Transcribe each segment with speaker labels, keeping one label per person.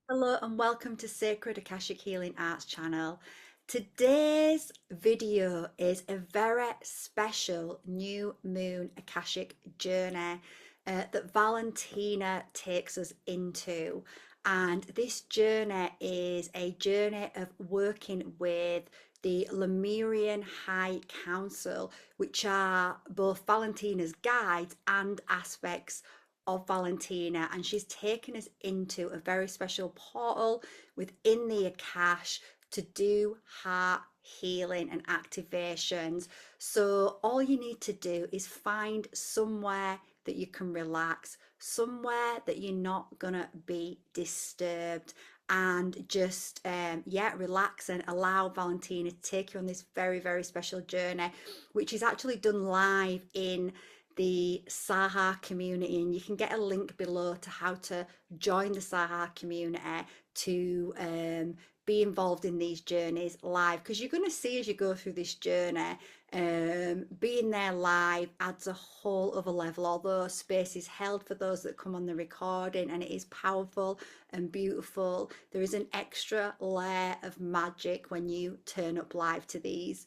Speaker 1: Hello and welcome to Sacred Akashic Healing Arts channel. Today's video is a very special new Moon Akashic journey that Valentina takes us into. And this journey is a journey of working with the Lemurian High Council, which are both Valentina's guides and aspects of Valentina, and she's taken us into a very special portal within the Akash to do heart healing and activations. So, all you need to do is find somewhere that you can relax, somewhere that you're not gonna be disturbed, and just relax and allow Valentina to take you on this very special journey, which is actually done live in the Saha community, and you can get a link below to how to join the Saha community to be involved in these journeys live, because you're going to see as you go through this journey, being there live adds a whole other level. Although space is held for those that come on the recording and it is powerful and beautiful, there is an extra layer of magic when you turn up live to these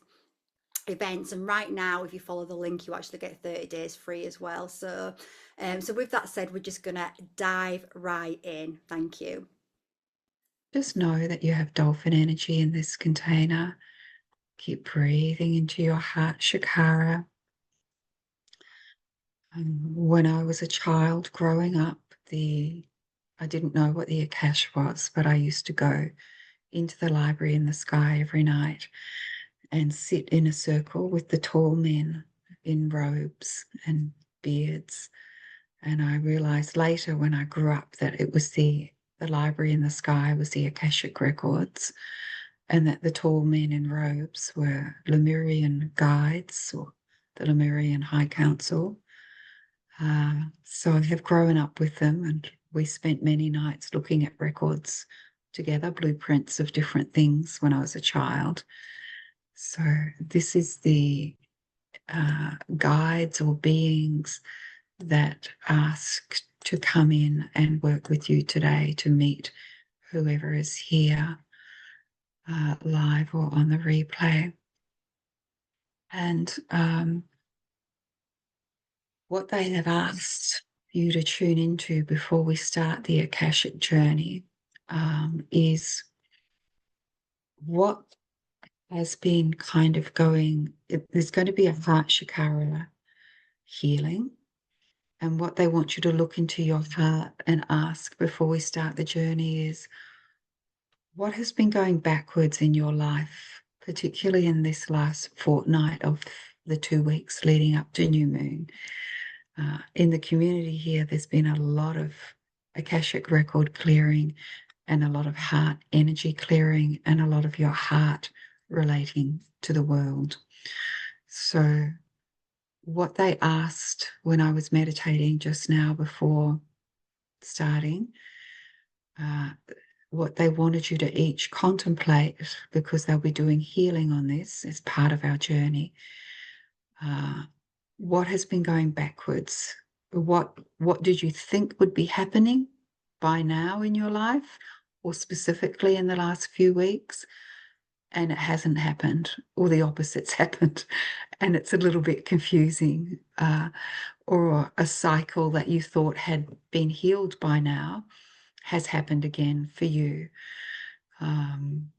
Speaker 1: events. And right now, if you follow the link, you actually get 30 days free as well. So with that said, we're just gonna dive right in. Thank you.
Speaker 2: Just know that you have dolphin energy in this container. Keep breathing into your heart chakra. When I was a child growing up, I didn't know what the Akash was, but I used to go into the library in the sky every night and sit in a circle with the tall men in robes and beards. And I realized later when I grew up that it was the library in the sky was the Akashic records, and that the tall men in robes were Lemurian guides or the Lemurian High Council. So I have grown up with them, and we spent many nights looking at records together, blueprints of different things when I was a child. So this is the guides or beings that ask to come in and work with you today to meet whoever is here live or on the replay. And what they have asked you to tune into before we start the Akashic journey is what has been kind of going. There's going to be a heart chakra healing. And what they want you to look into your heart and ask before we start the journey is, what has been going backwards in your life, particularly in this last fortnight of the 2 weeks leading up to New Moon? In the community here, there's been a lot of Akashic record clearing and a lot of heart energy clearing and a lot of your heart relating to the world. So what they asked when I was meditating just now before starting, what they wanted you to each contemplate, because they'll be doing healing on this as part of our journey. What has been going backwards? What did you think would be happening by now in your life, or specifically in the last few weeks, and it hasn't happened, or the opposite's happened, and it's a little bit confusing, or a cycle that you thought had been healed by now has happened again for you.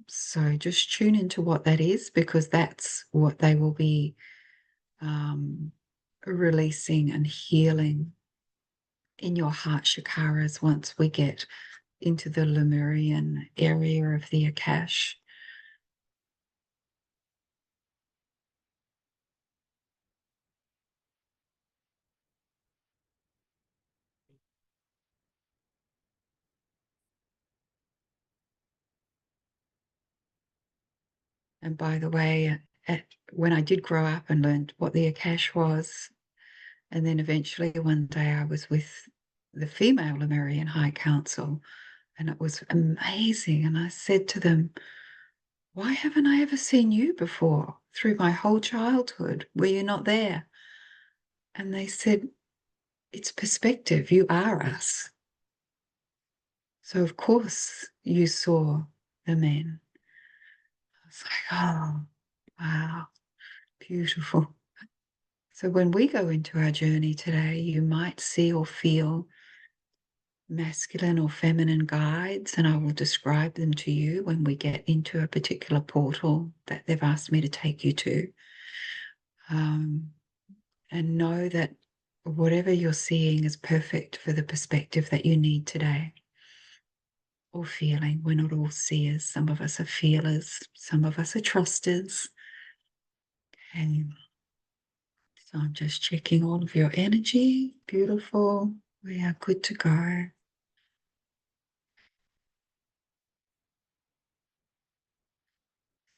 Speaker 2: So just tune into what that is, because that's what they will be releasing and healing in your heart chakras once we get into the Lemurian area of the Akash. And by the way, when I did grow up and learned what the Akash was, and then eventually one day I was with the female Lemurian High Council, and it was amazing. And I said to them, why haven't I ever seen you before? Through my whole childhood, were you not there? And they said, it's perspective. You are us. So, of course, you saw the men. It's like, oh, wow, beautiful. So, when we go into our journey today, you might see or feel masculine or feminine guides, and I will describe them to you when we get into a particular portal that they've asked me to take you to. Um, and know that whatever you're seeing is perfect for the perspective that you need today. Or feeling. We're not all seers. Some of us are feelers. Some of us are trusters. And so I'm just checking all of your energy. Beautiful. We are good to go.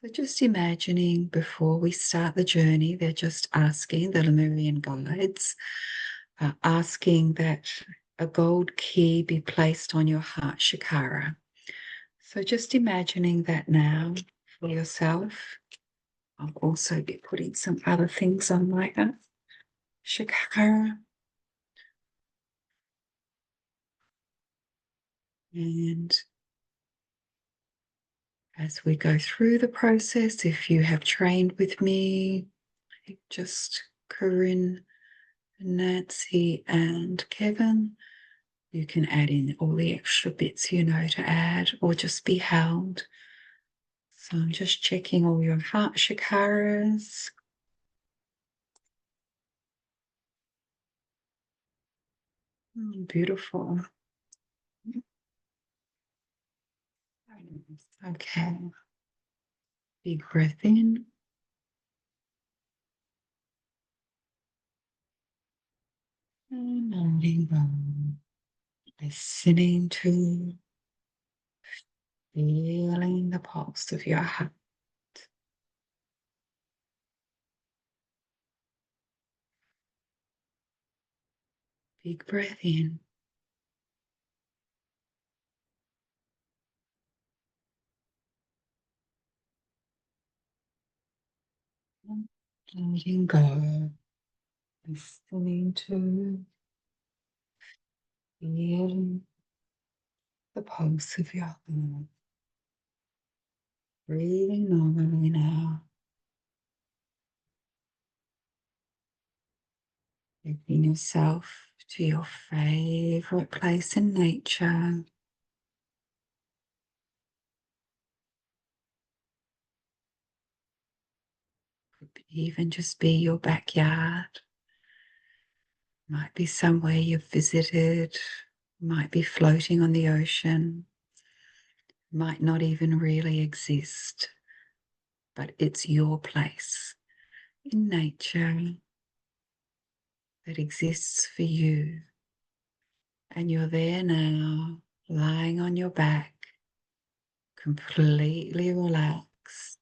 Speaker 2: So just imagining before we start the journey, they're just asking, the Lemurian guides, asking that a gold key be placed on your heart chakra. So just imagining that now for yourself. I'll also be putting some other things on my heart chakra. And as we go through the process, if you have trained with me, just Corinne, Nancy, and Kevin, you can add in all the extra bits you know to add or just be held. So I'm just checking all your heart chakras. Beautiful. Okay. Big breath in. And letting go. Listening to, feeling the pulse of your heart. Big breath in. Letting go. Listening to, feeling the pulse of your heart. Breathing normally now. Taking yourself to your favorite place in nature. Could even just be your backyard. Might be somewhere you've visited. Might be floating on the ocean. Might not even really exist, but it's your place in nature that exists for you. And you're there now, lying on your back, completely relaxed.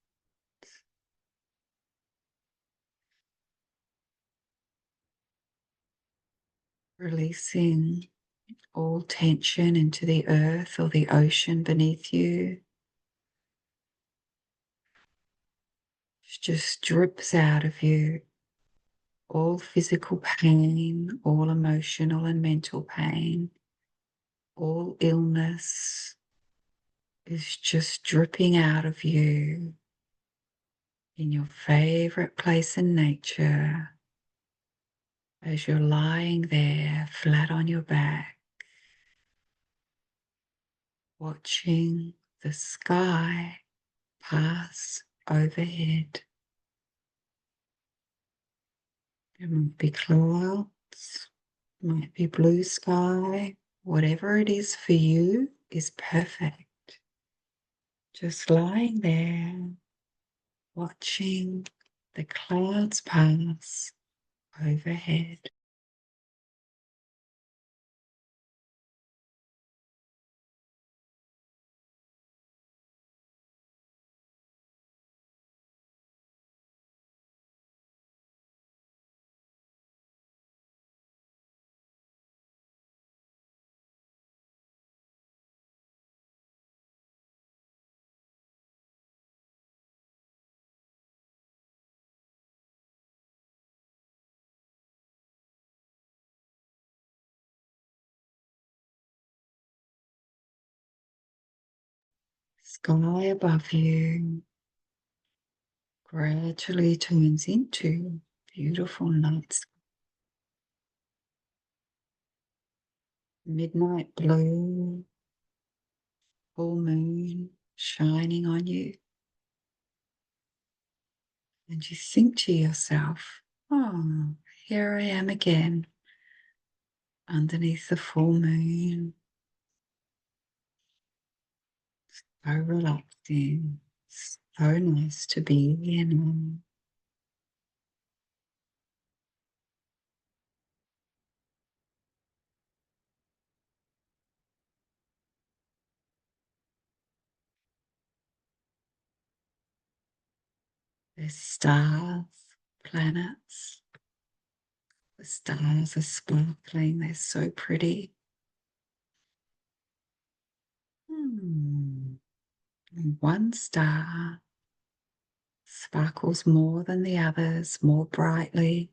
Speaker 2: Releasing all tension into the earth or the ocean beneath you. It just drips out of you. All physical pain, all emotional and mental pain, all illness is just dripping out of you in your favorite place in nature as you're lying there flat on your back, watching the sky pass overhead. There might be clouds, might be blue sky, whatever it is for you is perfect. Just lying there, watching the clouds pass overhead. sky above you gradually turns into beautiful night sky. Midnight blue, full moon shining on you. And you think to yourself, oh, here I am again underneath the full moon. So relaxing, so nice to be in. There's stars, planets. The stars are sparkling, they're so pretty. And one star sparkles more than the others, more brightly,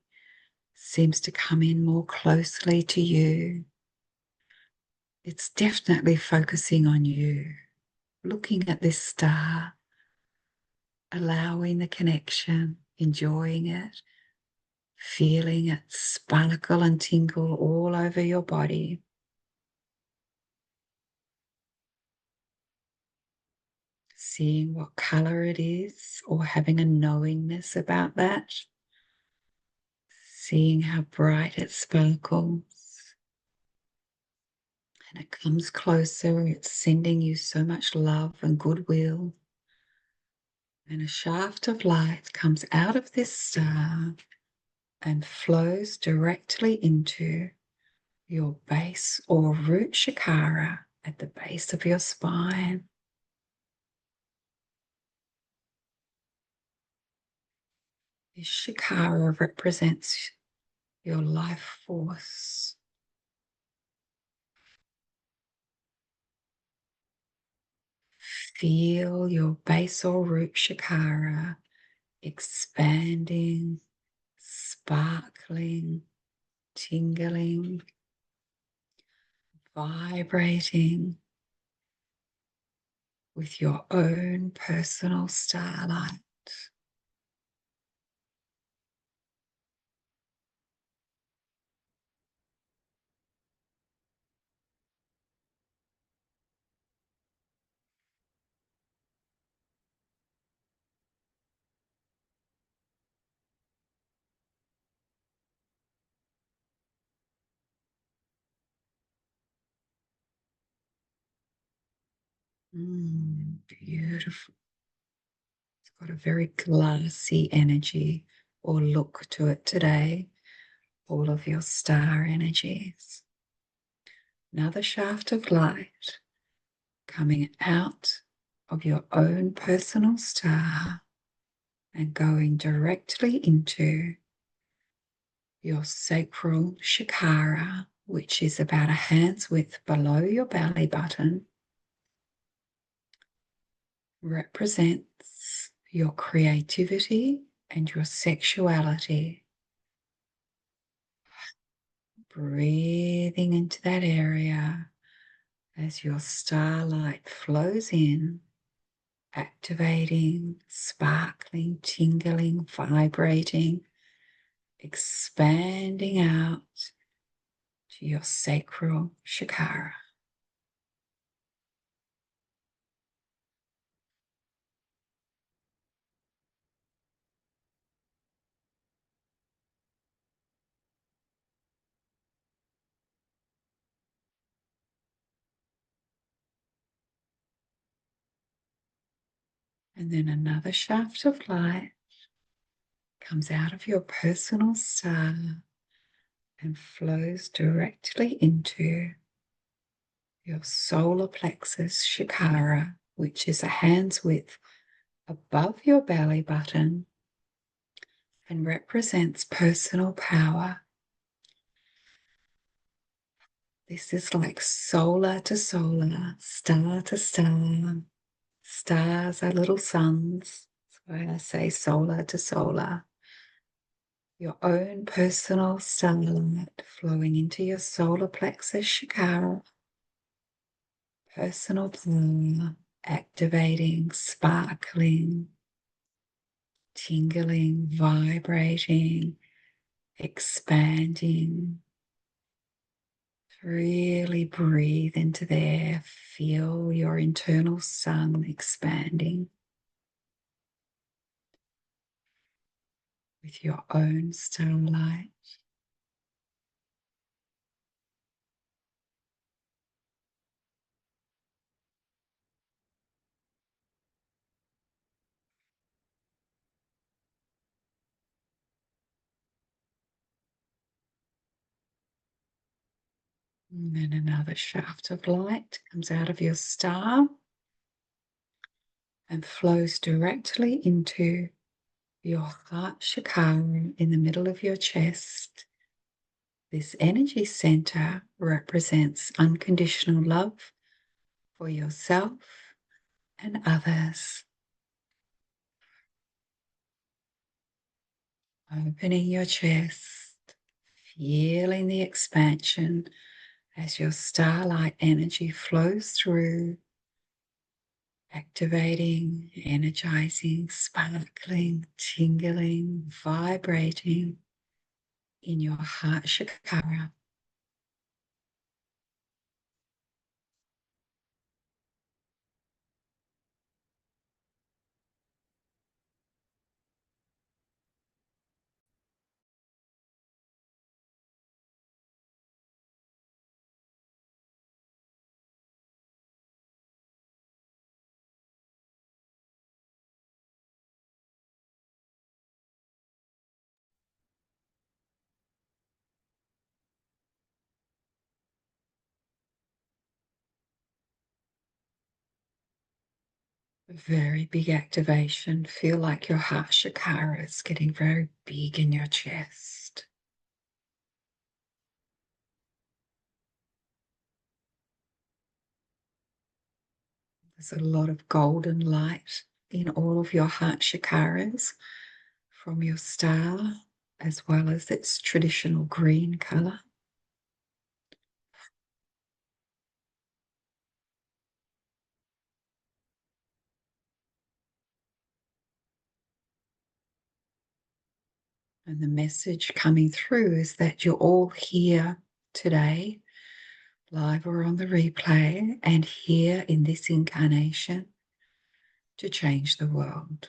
Speaker 2: seems to come in more closely to you. It's definitely focusing on you, looking at this star, allowing the connection, enjoying it, feeling it sparkle and tingle all over your body. Seeing what color it is or having a knowingness about that. Seeing how bright it sparkles. And it comes closer, it's sending you so much love and goodwill. And a shaft of light comes out of this star and flows directly into your base or root chakra at the base of your spine. This chakra represents your life force. Feel your base or root chakra expanding, sparkling, tingling, vibrating with your own personal starlight. Beautiful. It's got a very glassy energy or look to it today, all of your star energies. Another shaft of light coming out of your own personal star and going directly into your sacral chakra, which is about a hand's width below your belly button, represents your creativity and your sexuality. Breathing into that area as your starlight flows in, activating, sparkling, tingling, vibrating, expanding out to your sacral chakra. And then another shaft of light comes out of your personal star and flows directly into your solar plexus chakra, which is a hand's width above your belly button and represents personal power. This is like solar to solar, star to star. Stars are little suns. That's why I say solar to solar. Your own personal sunlight flowing into your solar plexus chakra. Personal power activating, sparkling, tingling, vibrating, expanding. Really breathe into there. Feel your internal sun expanding with your own starlight. And then another shaft of light comes out of your star and flows directly into your heart chakra in the middle of your chest. This energy center represents unconditional love for yourself and others. Opening your chest, feeling the expansion as your starlight energy flows through, activating, energizing, sparkling, tingling, vibrating in your heart chakra. A very big activation. Feel like your heart chakra is getting very big in your chest. There's a lot of golden light in all of your heart chakras from your star, as well as its traditional green color. And the message coming through is that you're all here today, live or on the replay, and here in this incarnation to change the world.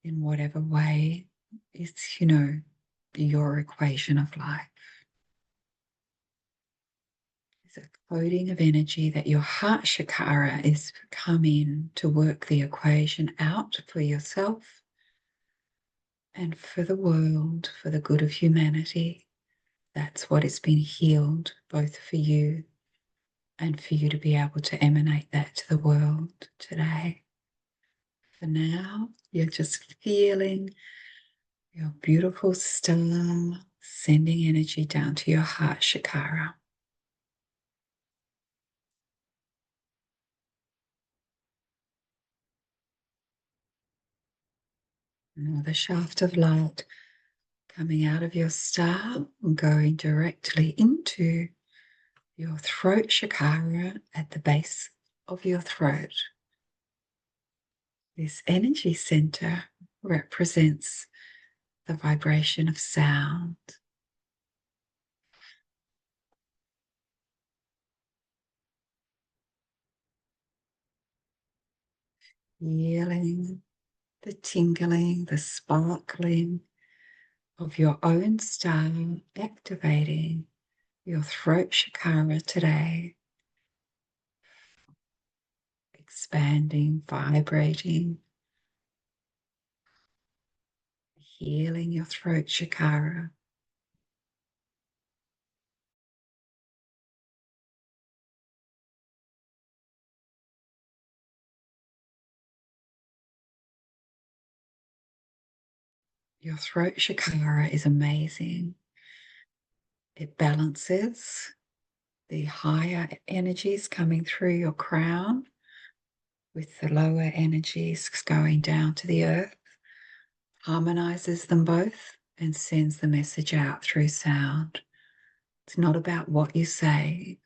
Speaker 2: In whatever way is, your equation of life. It's a coding of energy that your heart chakra is coming to work the equation out for yourself and for the world, for the good of humanity. That's what is being healed, both for you and for you to be able to emanate that to the world today. For now, you're just feeling your beautiful star sending energy down to your heart chakra. Another shaft of light coming out of your star and going directly into your throat chakra at the base of your throat. This energy center represents the vibration of sound. Feeling the tingling, the sparkling of your own star activating your throat chakra today, expanding, vibrating, healing your throat chakra. Your throat chakra is amazing. It balances the higher energies coming through your crown with the lower energies going down to the earth, harmonizes them both and sends the message out through sound. It's not about what you say,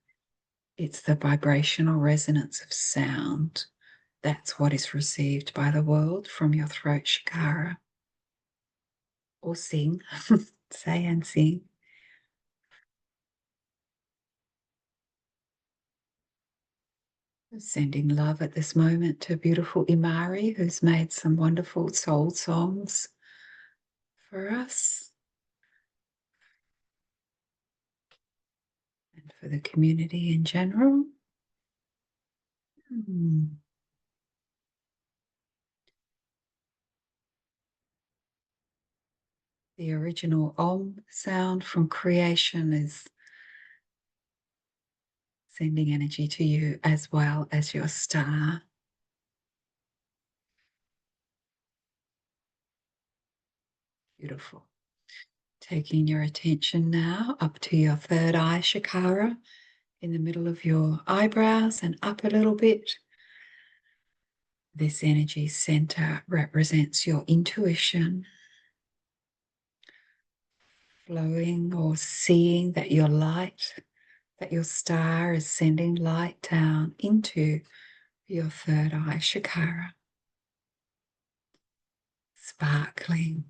Speaker 2: it's the vibrational resonance of sound. That's what is received by the world from your throat chakra. Or sing, say and sing. Sending love at this moment to beautiful Imari, who's made some wonderful soul songs for us and for the community in general. The original Om sound from creation is sending energy to you as well as your star. Beautiful. Taking your attention now up to your third eye chakra in the middle of your eyebrows and up a little bit. This energy center represents your intuition, flowing or seeing that your light, that your star is sending light down into your third eye chakra, sparkling,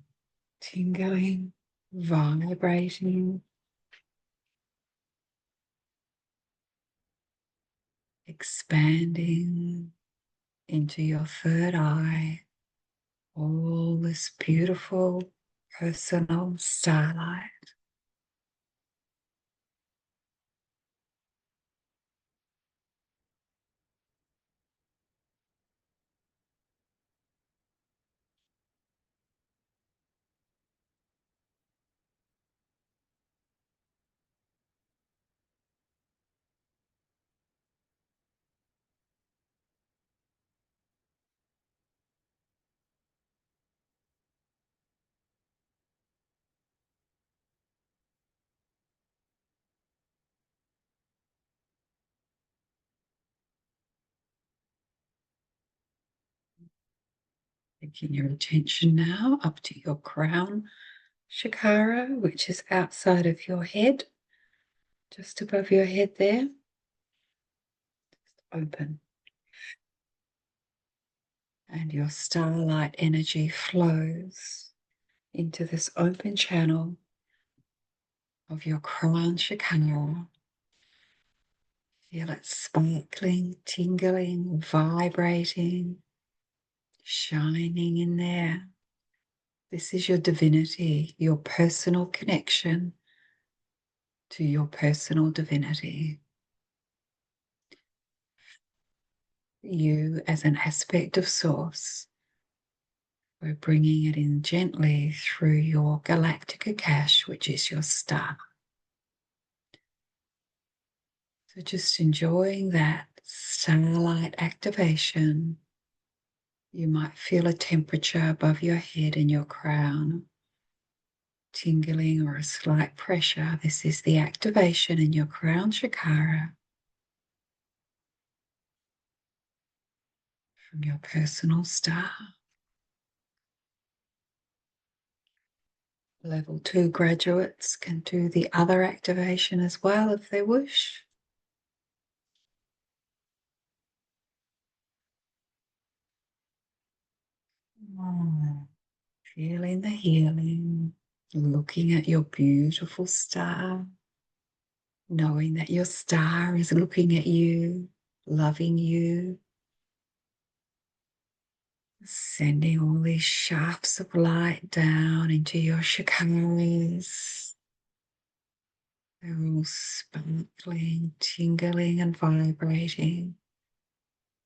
Speaker 2: tingling, vibrating, expanding into your third eye, all this beautiful personal starlight. Taking your attention now up to your crown chakra, which is outside of your head, just above your head there. Just open. And your starlight energy flows into this open channel of your crown chakra. Feel it sparkling, tingling, vibrating, shining in there. This is your divinity, your personal connection to your personal divinity. You as an aspect of source. We're bringing it in gently through your galactic Akash, which is your star. So just enjoying that starlight activation. You might feel a temperature above your head in your crown, tingling or a slight pressure. This is the activation in your crown chakra from your personal star. Level 2 graduates can do the other activation as well if they wish. Feeling the healing, looking at your beautiful star, knowing that your star is looking at you, loving you, sending all these shafts of light down into your chakras. They're all sparkling, tingling, and vibrating.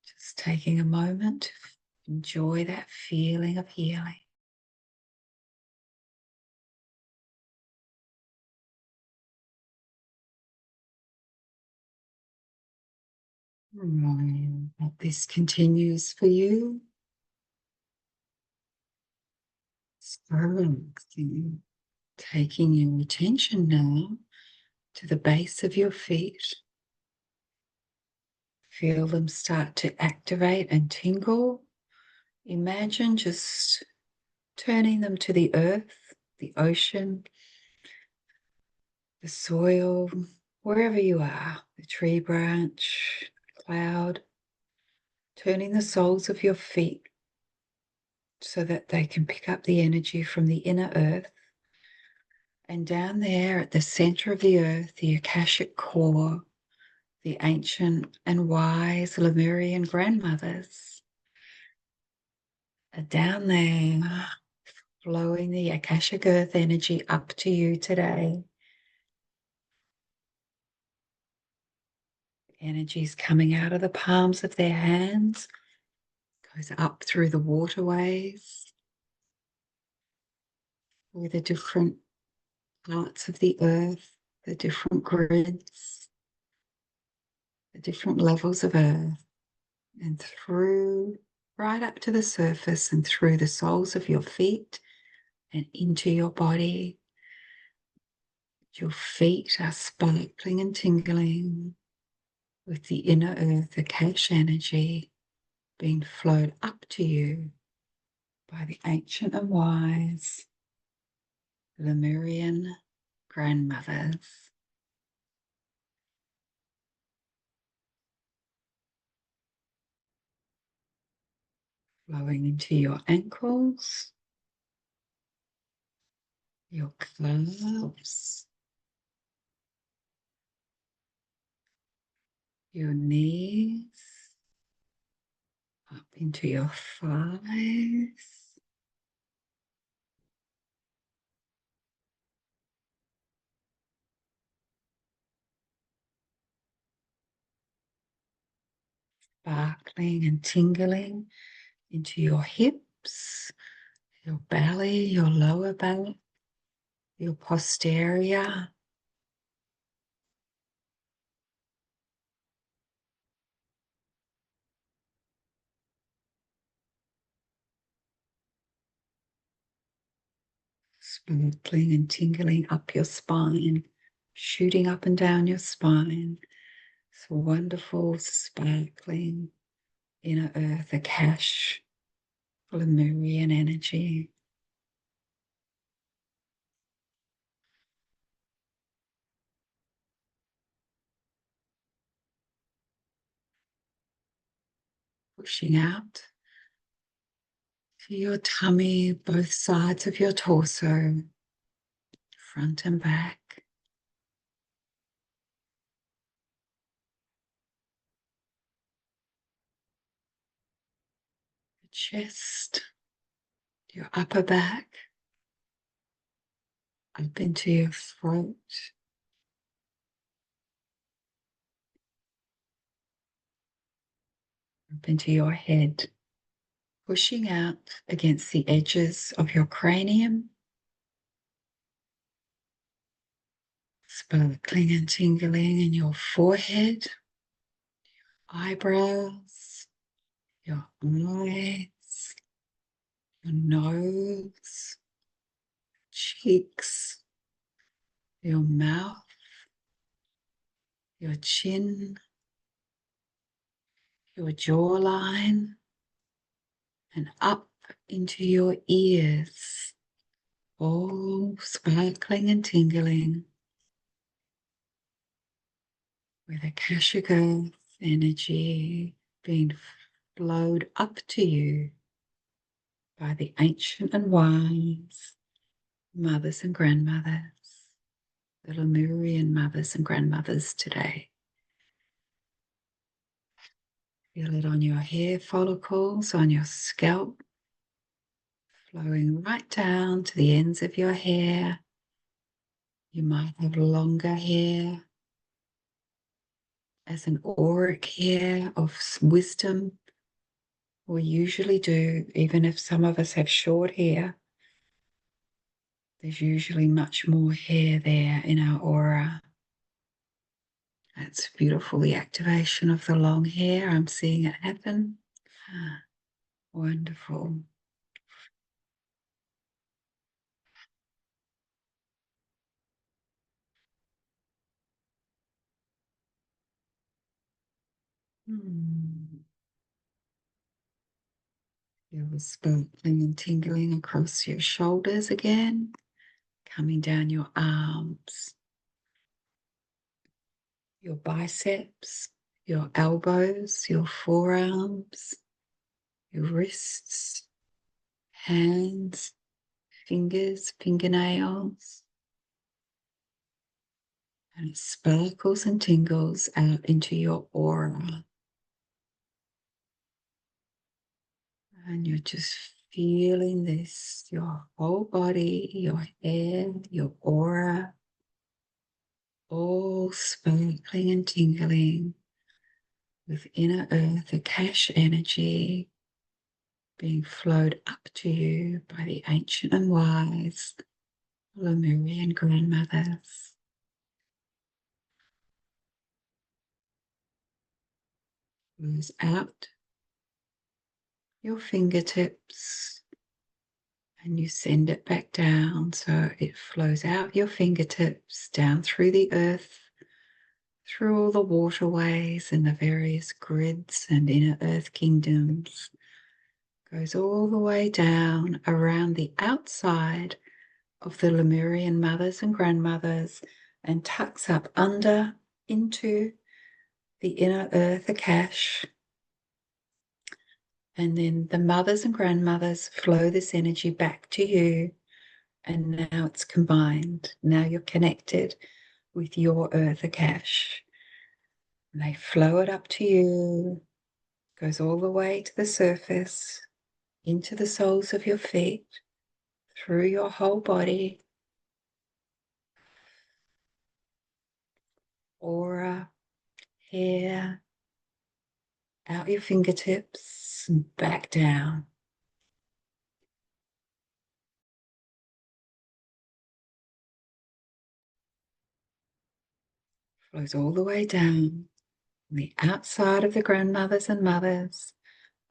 Speaker 2: Just taking a moment to enjoy that feeling of healing. This continues for you. Relaxing, taking your attention now to the base of your feet. Feel them start to activate and tingle. Imagine just turning them to the earth, the ocean, the soil, wherever you are, the tree branch, cloud, turning the soles of your feet so that they can pick up the energy from the inner earth. And down there at the center of the earth, the Akashic core, the ancient and wise Lemurian grandmothers are down there, flowing the Akashic earth energy up to you today. Energy is coming out of the palms of their hands, goes up through the waterways, through the different parts of the earth, the different grids, the different levels of earth, and through right up to the surface and through the soles of your feet and into your body. Your feet are sparkling and tingling with the inner earth, the Akashic energy being flowed up to you by the ancient and wise Lemurian grandmothers. Flowing into your ankles, your calves, your knees, up into your thighs, sparkling and tingling into your hips, your belly, your lower back, your posterior, sparkling and tingling up your spine, shooting up and down your spine. It's wonderful, sparkling inner earth, Akash, Lemurian energy. Pushing out to your tummy, both sides of your torso, front and back. Your chest, your upper back, up into your throat, up into your head, pushing out against the edges of your cranium, sparkling and tingling in your forehead, eyebrows, your eyes, your nose, cheeks, your mouth, your chin, your jawline, and up into your ears, all sparkling and tingling with Akashic earth energy being flowed up to you by the ancient and wise mothers and grandmothers, the Lemurian mothers and grandmothers today. Feel it on your hair follicles, on your scalp, flowing right down to the ends of your hair. You might have longer hair as an auric hair of wisdom. We usually do, even if some of us have short hair. There's usually much more hair there in our aura. That's beautiful, the activation of the long hair. I'm seeing it happen. Wonderful. Feel the sparkling and tingling across your shoulders again, coming down your arms, your biceps, your elbows, your forearms, your wrists, hands, fingers, fingernails, and it sparkles and tingles out into your aura. And you're just feeling this, your whole body, your head, your aura, all sparkling and tingling with inner earth, Akash energy being flowed up to you by the ancient and wise Lemurian grandmothers. Flows out your fingertips and you send it back down so it flows out your fingertips, down through the earth, through all the waterways and the various grids and inner earth kingdoms, goes all the way down around the outside of the Lemurian mothers and grandmothers and tucks up under into the inner earth Akash. And then the mothers and grandmothers flow this energy back to you. And now it's combined. Now you're connected with your earth Akash. And they flow it up to you, goes all the way to the surface, into the soles of your feet, through your whole body, aura, hair, out your fingertips and back down. Flows all the way down from the outside of the grandmothers and mothers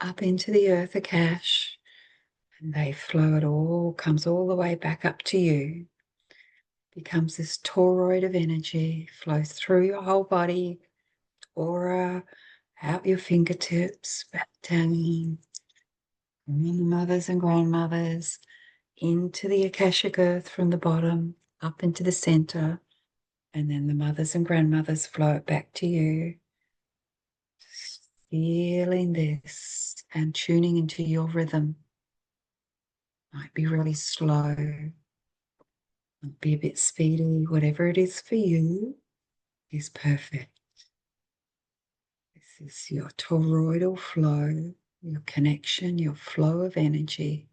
Speaker 2: up into the earth Akash. And they flow, it all comes all the way back up to you. Becomes this toroid of energy, flows through your whole body, aura, out your fingertips, back down, from the mothers and grandmothers, into the Akashic earth from the bottom, up into the center, and then the mothers and grandmothers flow it back to you. Just feeling this and tuning into your rhythm. Might be really slow, might be a bit speedy, whatever it is for you is perfect. This is your toroidal flow, your connection, your flow of energy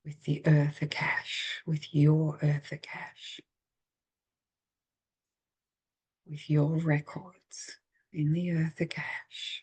Speaker 2: with the earth Akash, with your earth Akash, with your records in the earth Akash.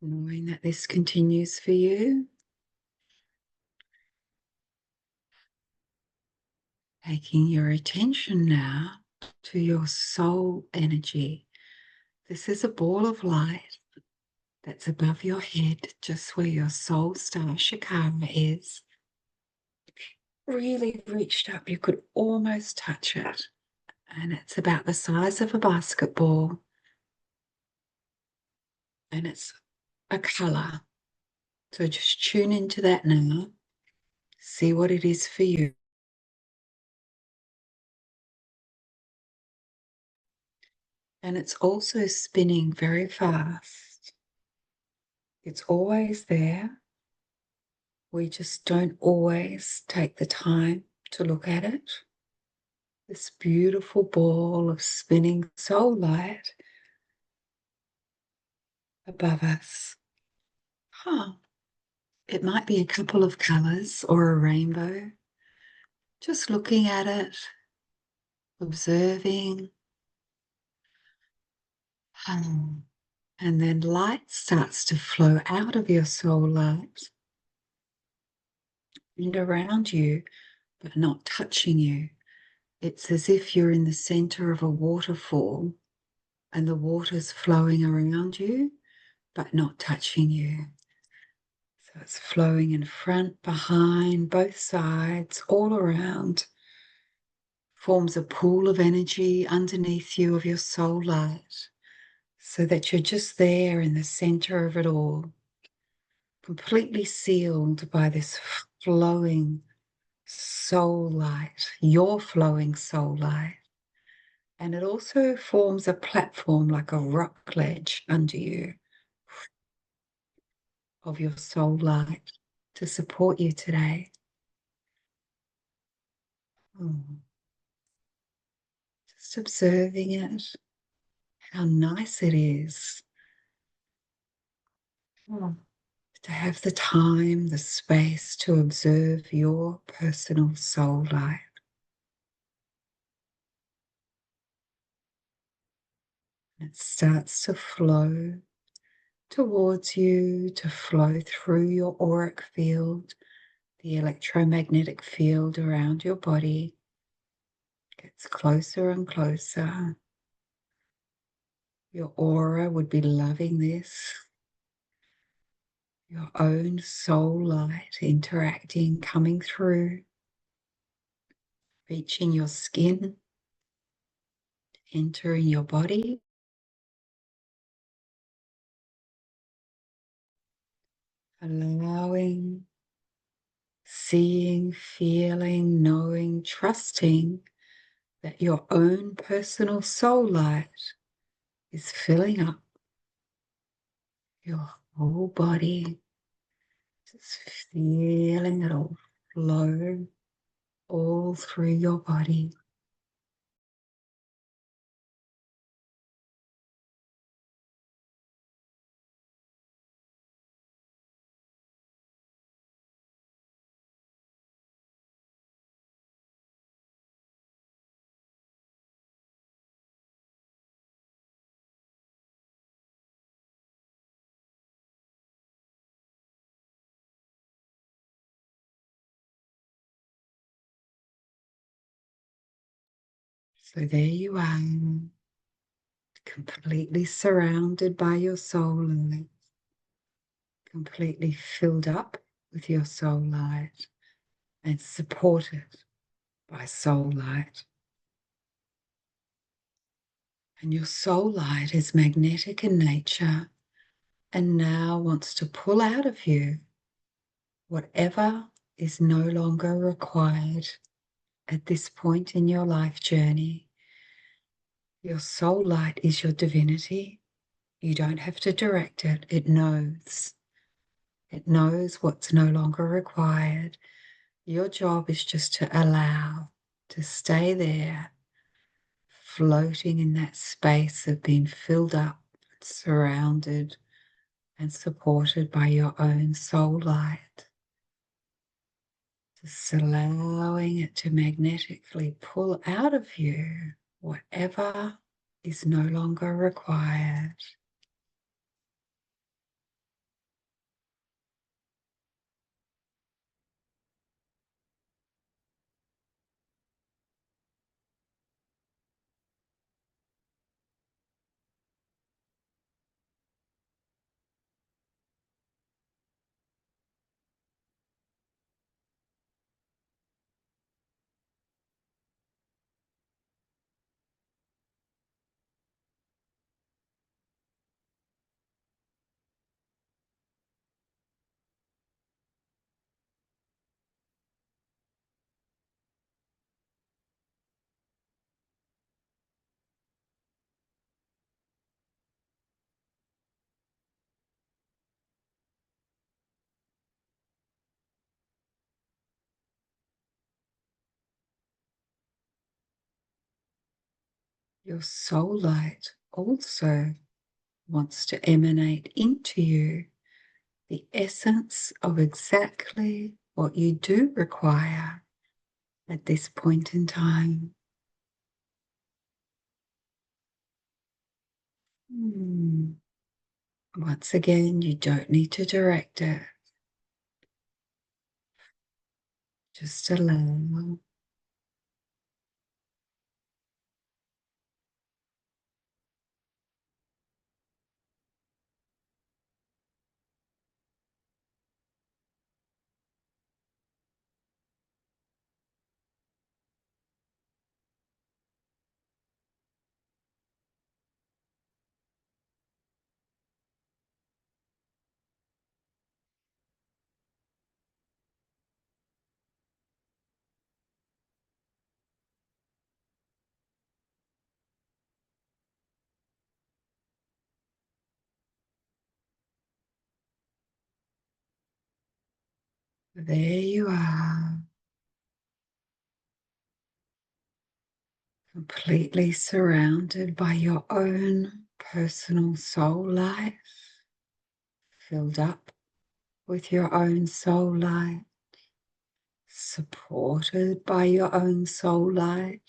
Speaker 2: Knowing that this continues for you, taking your attention now to your soul energy. This is a ball of light that's above your head, just where your soul star Shikara is. Really reached up, you could almost touch it. And it's about the size of a basketball. And it's a color. So just tune into that now. See what it is for you. And it's also spinning very fast. It's always there. We just don't always take the time to look at it. this beautiful ball of spinning soul light above us. It might be a couple of colors or a rainbow. Just looking at it, observing. And then light starts to flow out of your soul light and around you, but not touching you. It's as if you're in the center of a waterfall and the water's flowing around you, but not touching you. So it's flowing in front, behind, both sides, all around. Forms a pool of energy underneath you of your soul light, so that you're just there in the center of it all, completely sealed by this flowing soul light, your flowing soul light. And it also forms a platform like a rock ledge under you of your soul light to support you today. Just observing it, how nice it is to have the time, the space to observe your personal soul light. It starts to flow towards you, to flow through your auric field, the electromagnetic field around your body. Gets closer and closer. Your aura would be loving this. Your own soul light interacting, coming through, reaching your skin, entering your body. Allowing, seeing, feeling, knowing, trusting that your own personal soul light is filling up your whole body, just feeling it all flow all through your body. So there you are, completely surrounded by your soul light, completely filled up with your soul light and supported by soul light. And your soul light is magnetic in nature and now wants to pull out of you whatever is no longer required at this point in your life journey. Your soul light is your divinity. You don't have to direct it. It knows. It knows what's no longer required. Your job is just to allow, to stay there, floating in that space of being filled up, surrounded, and supported by your own soul light. Just allowing it to magnetically pull out of you whatever is no longer required. your soul light also wants to emanate into you the essence of exactly what you do require at this point in time. Once again, you don't need to direct it. Just allow. There you are, completely surrounded by your own personal soul life, filled up with your own soul light, supported by your own soul light.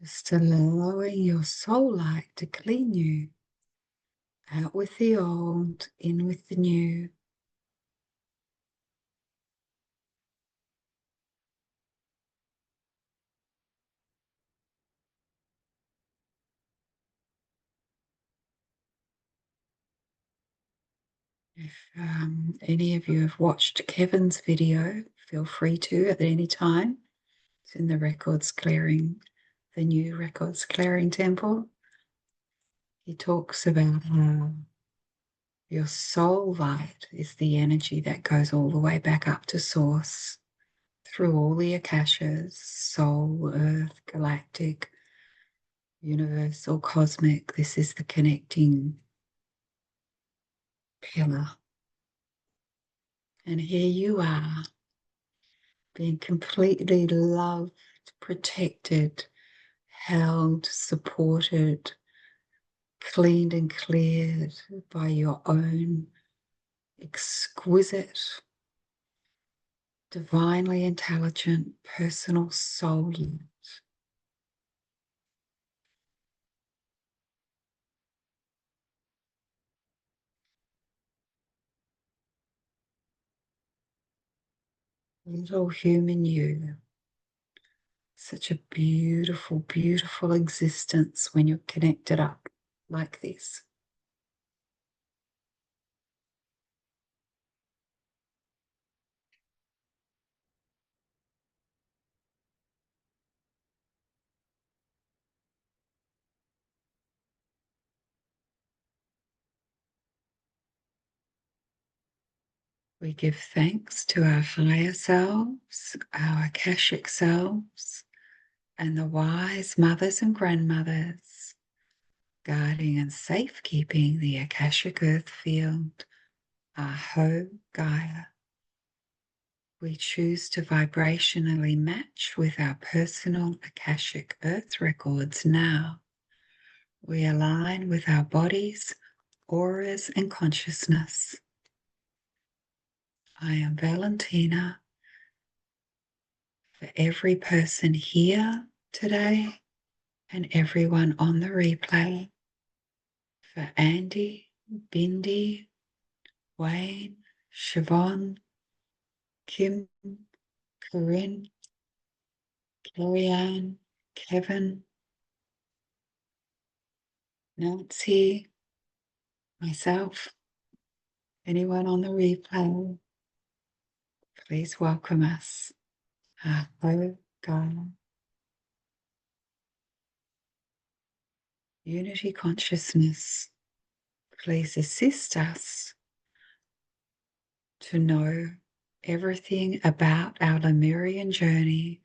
Speaker 2: Just allowing your soul light to clean you, out with the old, in with the new. If any of you have watched Kevin's video, feel free to at any time. It's in the records clearing, the new records clearing temple. He talks about how your soul light is the energy that goes all the way back up to source through all the akashas, soul, earth, galactic, universal, cosmic. This is the connecting pillar. And here you are, being completely loved, protected, held, supported, cleaned and cleared by your own exquisite, divinely intelligent personal soul. Little human you. Such a beautiful, beautiful existence when you're connected up like this. We give thanks to our higher selves, our Akashic selves, and the wise mothers and grandmothers guarding and safekeeping the Akashic earth field, Aho Gaia. We choose to vibrationally match with our personal Akashic earth records now. We align with our bodies, auras, and consciousness. I am Valentina. For every person here today and everyone on the replay, for Andy, Bindi, Wayne, Siobhan, Kim, Corinne, Glorianne, Kevin, Nancy, myself, anyone on the replay, please welcome us. Aho Gaia. Unity consciousness, please assist us to know everything about our Lemurian journey,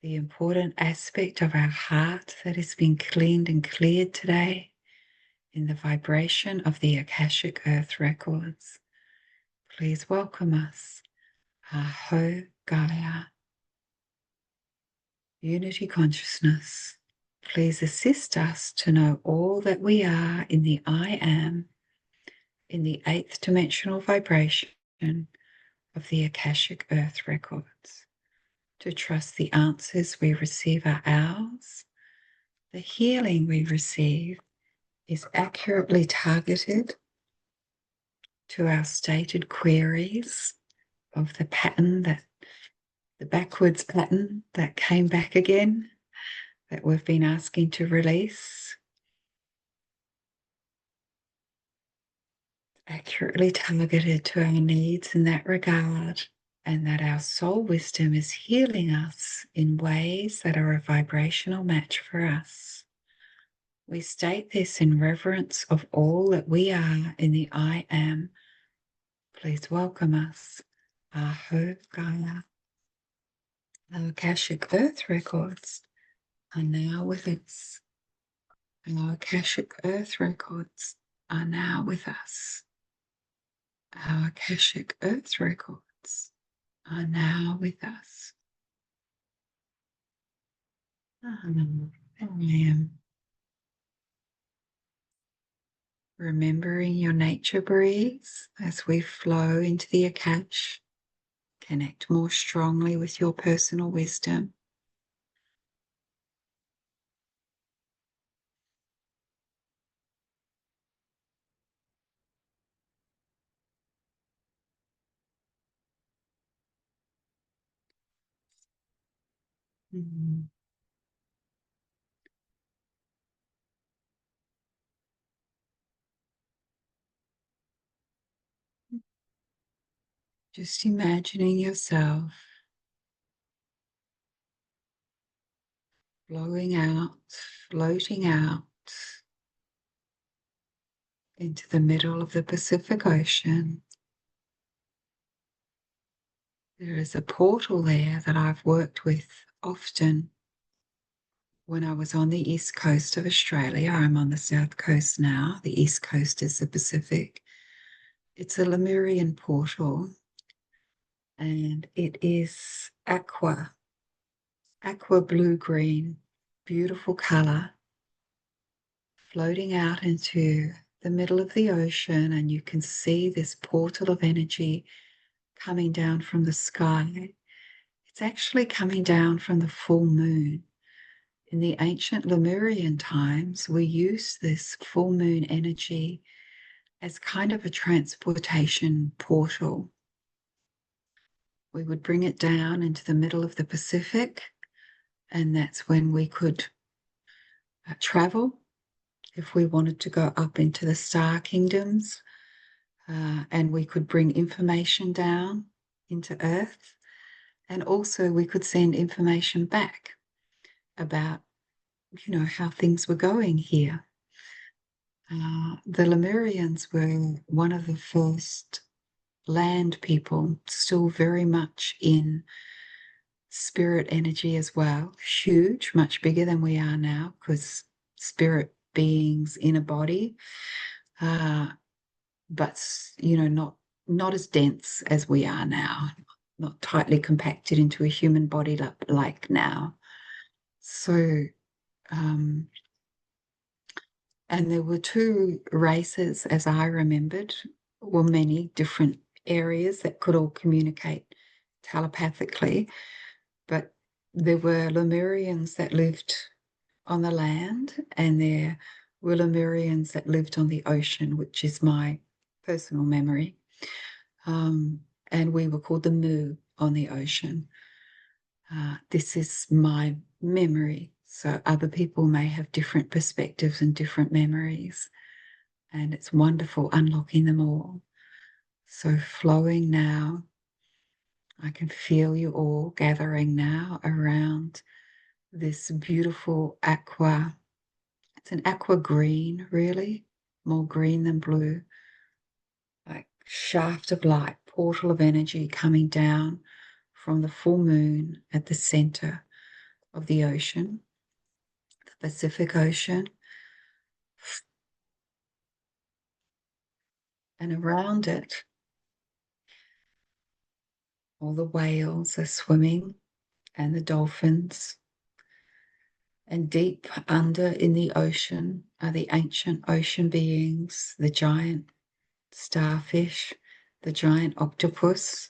Speaker 2: the important aspect of our heart that has been cleaned and cleared today in the vibration of the Akashic Earth records. Please welcome us, Aho Gaia. Unity consciousness, please assist us to know all that we are in the I am, in the 8th dimensional vibration of the Akashic Earth records, to trust the answers we receive are ours, the healing we receive is accurately targeted to our stated queries of the pattern that the backwards pattern that came back again that we've been asking to release, accurately targeted to our needs in that regard, and that our soul wisdom is healing us in ways that are a vibrational match for us. We state this in reverence of all that we are in the I am. Please welcome us, Aho Gaia. Our Akashic Earth records are now with us. Our Akashic Earth records are now with us. Our Akashic Earth records are now with us. I am remembering your nature breeze as we flow into the Akash. Connect more strongly with your personal wisdom. Mm. Just imagining yourself flowing out, floating out into the middle of the Pacific Ocean. There is a portal there that I've worked with often. When I was on the east coast of Australia, I'm on the south coast now. The east coast is the Pacific. It's a Lemurian portal, and it is aqua blue-green, beautiful color, floating out into the middle of the ocean, and you can see this portal of energy coming down from the sky. It's actually coming down from the full moon. In the ancient Lemurian times, we used this full moon energy as kind of a transportation portal. We would bring it down into the middle of the Pacific, and that's when we could travel if we wanted to go up into the star kingdoms, and we could bring information down into Earth, and also we could send information back about, how things were going here. The Lemurians were one of the first land people, still very much in spirit energy as well, huge, much bigger than we are now, because spirit beings in a body, but not as dense as we are now, not tightly compacted into a human body like now. So and there were two races, as I remembered, or many different areas that could all communicate telepathically. But there were Lemurians that lived on the land, and there were Lemurians that lived on the ocean, which is my personal memory. And we were called the Mu on the ocean. This is my memory. So other people may have different perspectives and different memories. And it's wonderful unlocking them all. So flowing now, I can feel you all gathering now around this beautiful aqua. It's an aqua green, really, more green than blue. Like shaft of light, portal of energy coming down from the full moon at the center of the ocean, the Pacific Ocean. And around it, all the whales are swimming and the dolphins. And deep under in the ocean are the ancient ocean beings, the giant starfish, the giant octopus,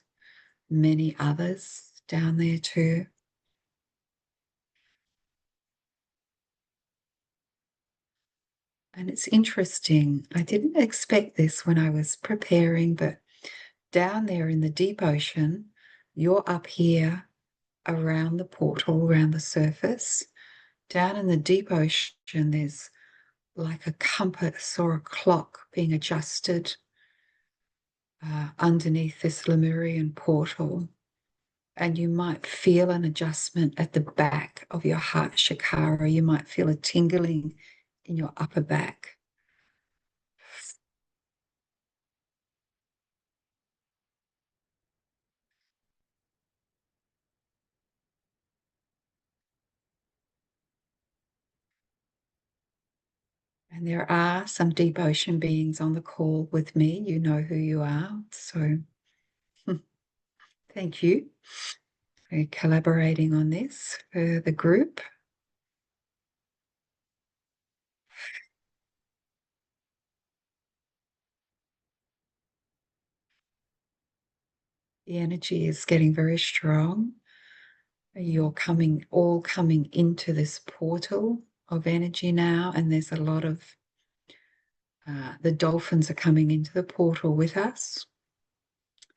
Speaker 2: many others down there too. And it's interesting. I didn't expect this when I was preparing, but down there in the deep ocean, you're up here around the portal, around the surface. Down in the deep ocean, there's like a compass or a clock being adjusted underneath this Lemurian portal. And you might feel an adjustment at the back of your heart chakra. You might feel a tingling in your upper back. And there are some deep ocean beings on the call with me. You know who you are. So thank you for collaborating on this for the group. The energy is getting very strong. You're all coming into this portal of energy now, and there's a lot of the dolphins are coming into the portal with us,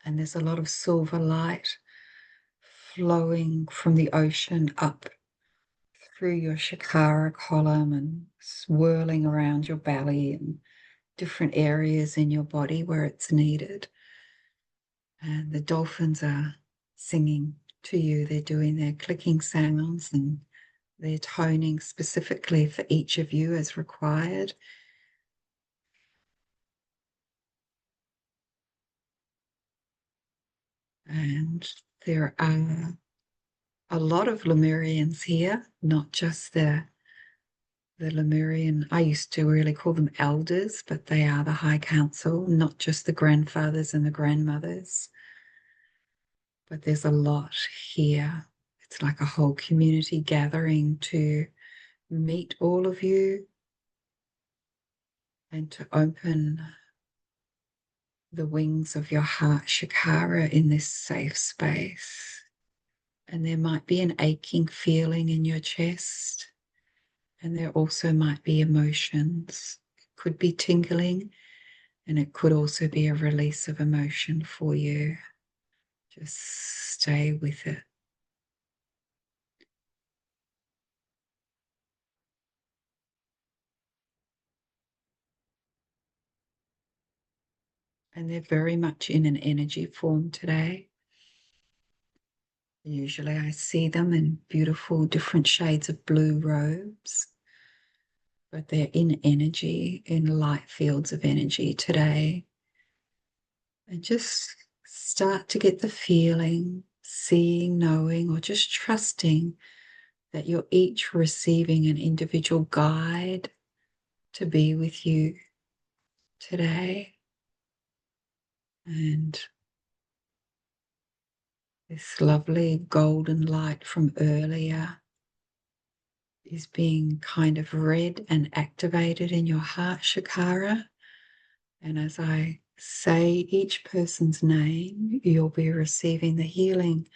Speaker 2: and there's a lot of silver light flowing from the ocean up through your chakra column and swirling around your belly and different areas in your body where it's needed. And the dolphins are singing to you. They're doing their clicking sounds and they're toning specifically for each of you as required. And there are a lot of Lemurians here, not just the Lemurian, I used to really call them elders, but they are the High Council, not just the grandfathers and the grandmothers. But there's a lot here. It's like a whole community gathering to meet all of you and to open the wings of your heart chakra in this safe space. And there might be an aching feeling in your chest. And there also might be emotions. It could be tingling, and it could also be a release of emotion for you. Just stay with it. And they're very much in an energy form today. Usually I see them in beautiful different shades of blue robes, but they're in energy, in light fields of energy today. And just start to get the feeling, seeing, knowing, or just trusting that you're each receiving an individual guide to be with you today. And this lovely golden light from earlier is being kind of read and activated in your heart chakra. And as I say each person's name, you'll be receiving the healing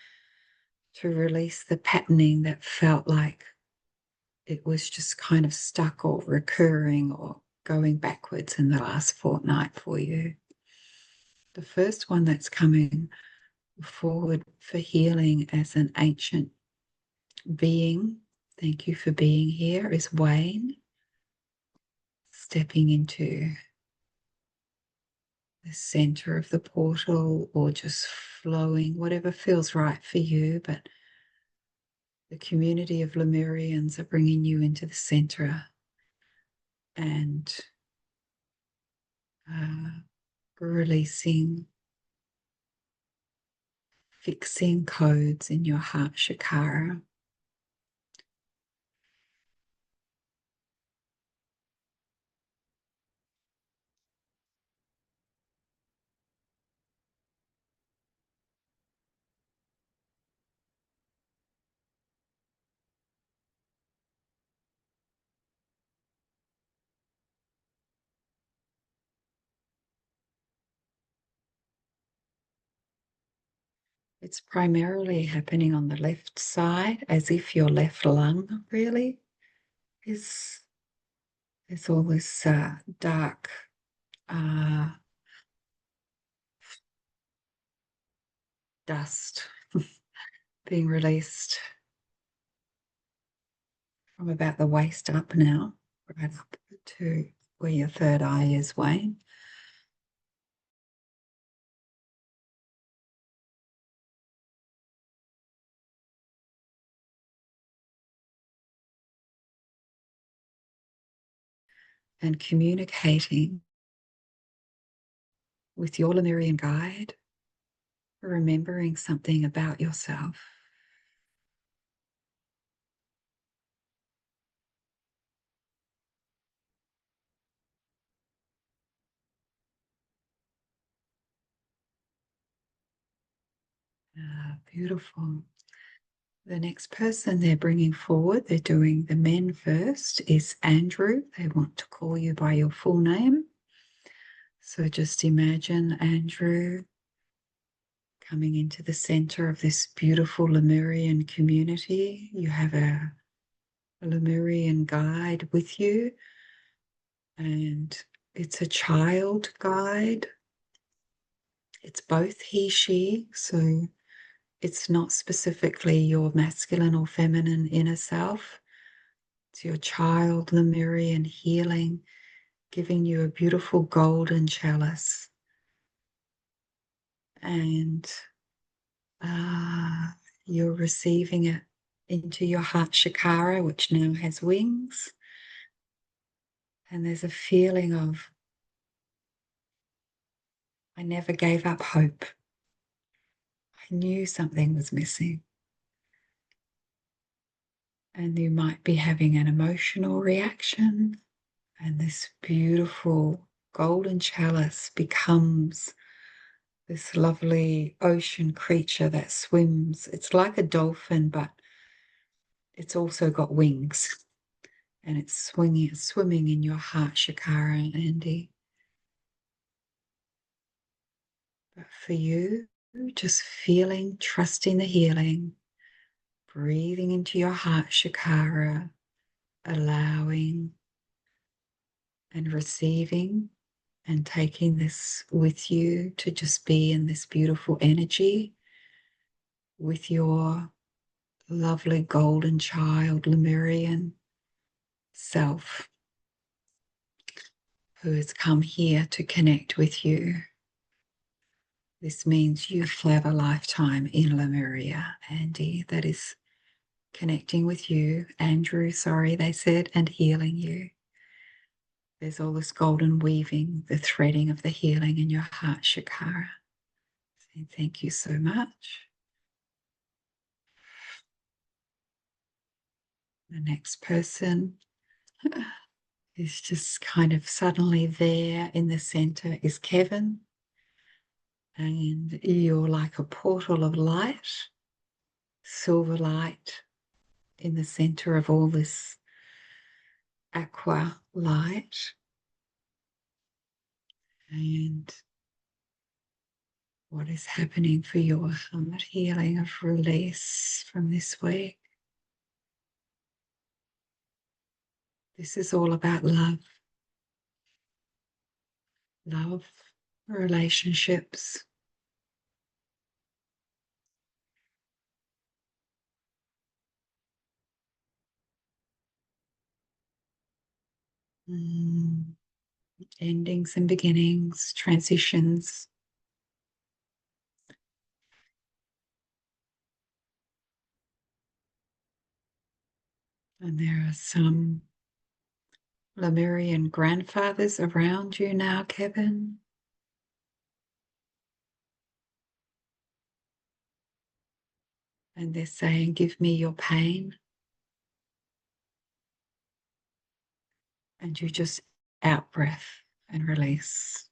Speaker 2: to release the patterning that felt like it was just kind of stuck or recurring or going backwards in the last fortnight for you. The first one that's coming forward for healing as an ancient being, thank you for being here, is Wayne, stepping into the center of the portal or just flowing, whatever feels right for you. But the community of Lemurians are bringing you into the center and releasing, fixing codes in your heart chakra. It's primarily happening on the left side, as if your left lung really is. There's all this dark dust being released from about the waist up now, right up to where your third eye is, Wayne. And communicating with your Lemurian guide, remembering something about yourself. Beautiful. The next person they're bringing forward, they're doing the men first, is Andrew. They want to call you by your full name. So just imagine Andrew coming into the center of this beautiful Lemurian community. You have a Lemurian guide with you, and it's a child guide. It's both he, she, so it's not specifically your masculine or feminine inner self. It's your child Lemurian healing, giving you a beautiful golden chalice. And you're receiving it into your heart chakra, which now has wings. And there's a feeling of, I never gave up hope. I knew something was missing. And you might be having an emotional reaction, and this beautiful golden chalice becomes this lovely ocean creature that swims. It's like a dolphin, but it's also got wings, and it's swimming in your heart chakra, Andy. But for you, just feeling, trusting the healing, breathing into your heart chakra, allowing and receiving and taking this with you to just be in this beautiful energy with your lovely golden child Lemurian self who has come here to connect with you. This means you have a lifetime in Lemuria, Andy, that is connecting with you, Andrew, sorry, they said, and healing you. There's all this golden weaving, the threading of the healing in your heart chakra. Thank you so much. The next person is just kind of suddenly there in the center is Kevin. And you're like a portal of light, silver light in the center of all this aqua light. And what is happening for your heart healing of release from this week? This is all about love. Love, relationships. Endings and beginnings, transitions. And there are some Lemurian grandfathers around you now, Kevin. And they're saying, give me your pain. And you just out breath and release.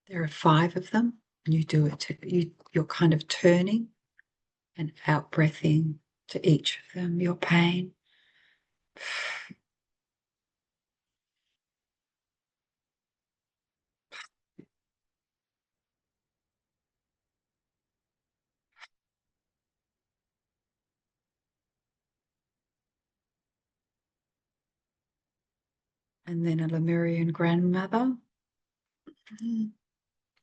Speaker 2: There are 5 of them. And you do it, you're kind of turning and out breathing to each of them, your pain. And then a Lemurian grandmother,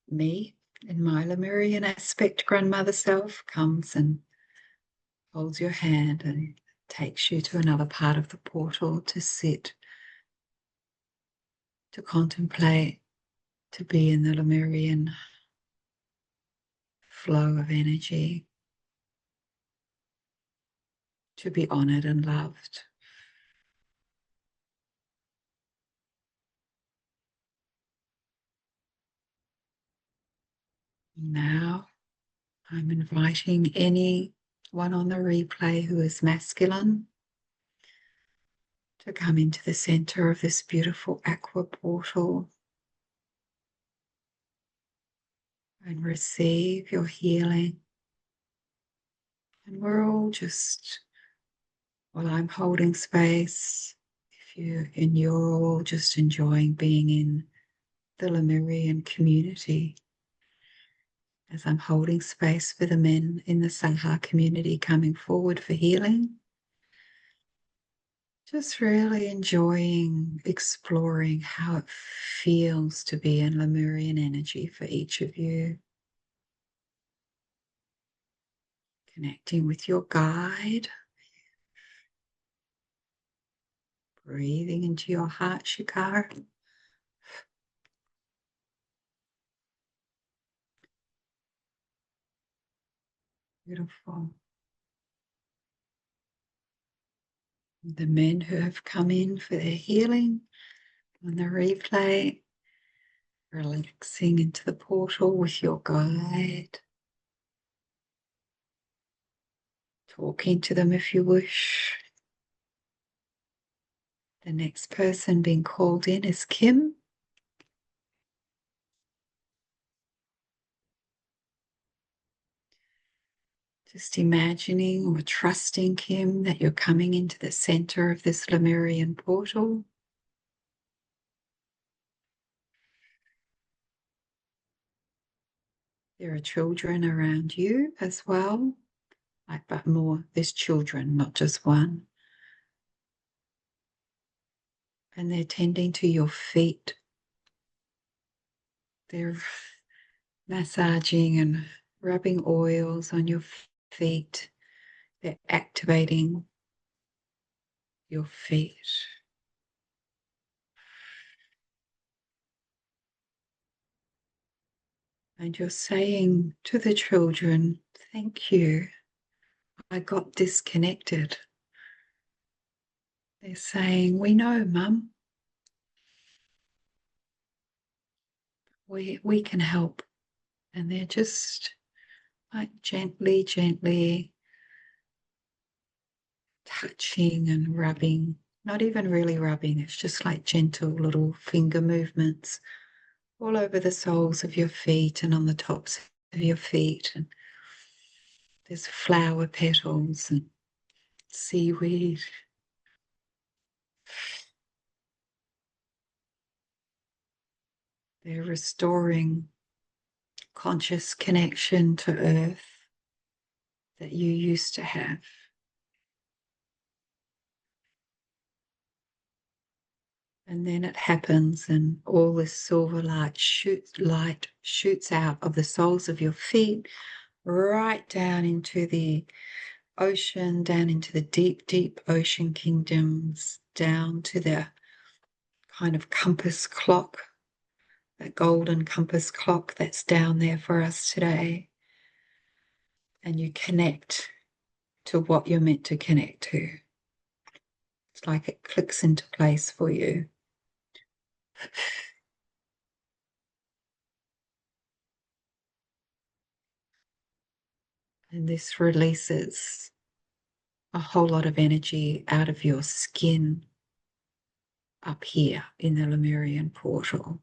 Speaker 2: me, in my Lemurian aspect grandmother self, comes and holds your hand and takes you to another part of the portal to sit, to contemplate, to be in the Lemurian flow of energy, to be honored and loved. Now I'm inviting anyone on the replay who is masculine to come into the center of this beautiful aqua portal and receive your healing. And we're all just, while I'm holding space, and you're all just enjoying being in the Lemurian community, as I'm holding space for the men in the Sangha community coming forward for healing. Just really enjoying exploring how it feels to be in Lemurian energy for each of you. Connecting with your guide. Breathing into your heart chakra. Beautiful. The men who have come in for their healing on the replay, relaxing into the portal with your guide. Talking to them if you wish. The next person being called in is Kim. Just imagining or trusting, Kim, that you're coming into the center of this Lemurian portal. There are children around you as well, but more, there's children, not just one. And they're tending to your feet. They're massaging and rubbing oils on your feet. They're activating your feet. And you're saying to the children, thank you, I got disconnected. They're saying, we know, Mum. We can help. And they're just like gently, gently touching and rubbing, not even really rubbing, it's just like gentle little finger movements all over the soles of your feet and on the tops of your feet. And there's flower petals and seaweed. They're restoring conscious connection to earth that you used to have. And then it happens, and all this silver light shoots out of the soles of your feet, right down into the ocean, down into the deep, deep ocean kingdoms, down to the kind of compass clock, that golden compass clock that's down there for us today. And you connect to what you're meant to connect to. It's like it clicks into place for you. And this releases a whole lot of energy out of your skin up here in the Lemurian portal.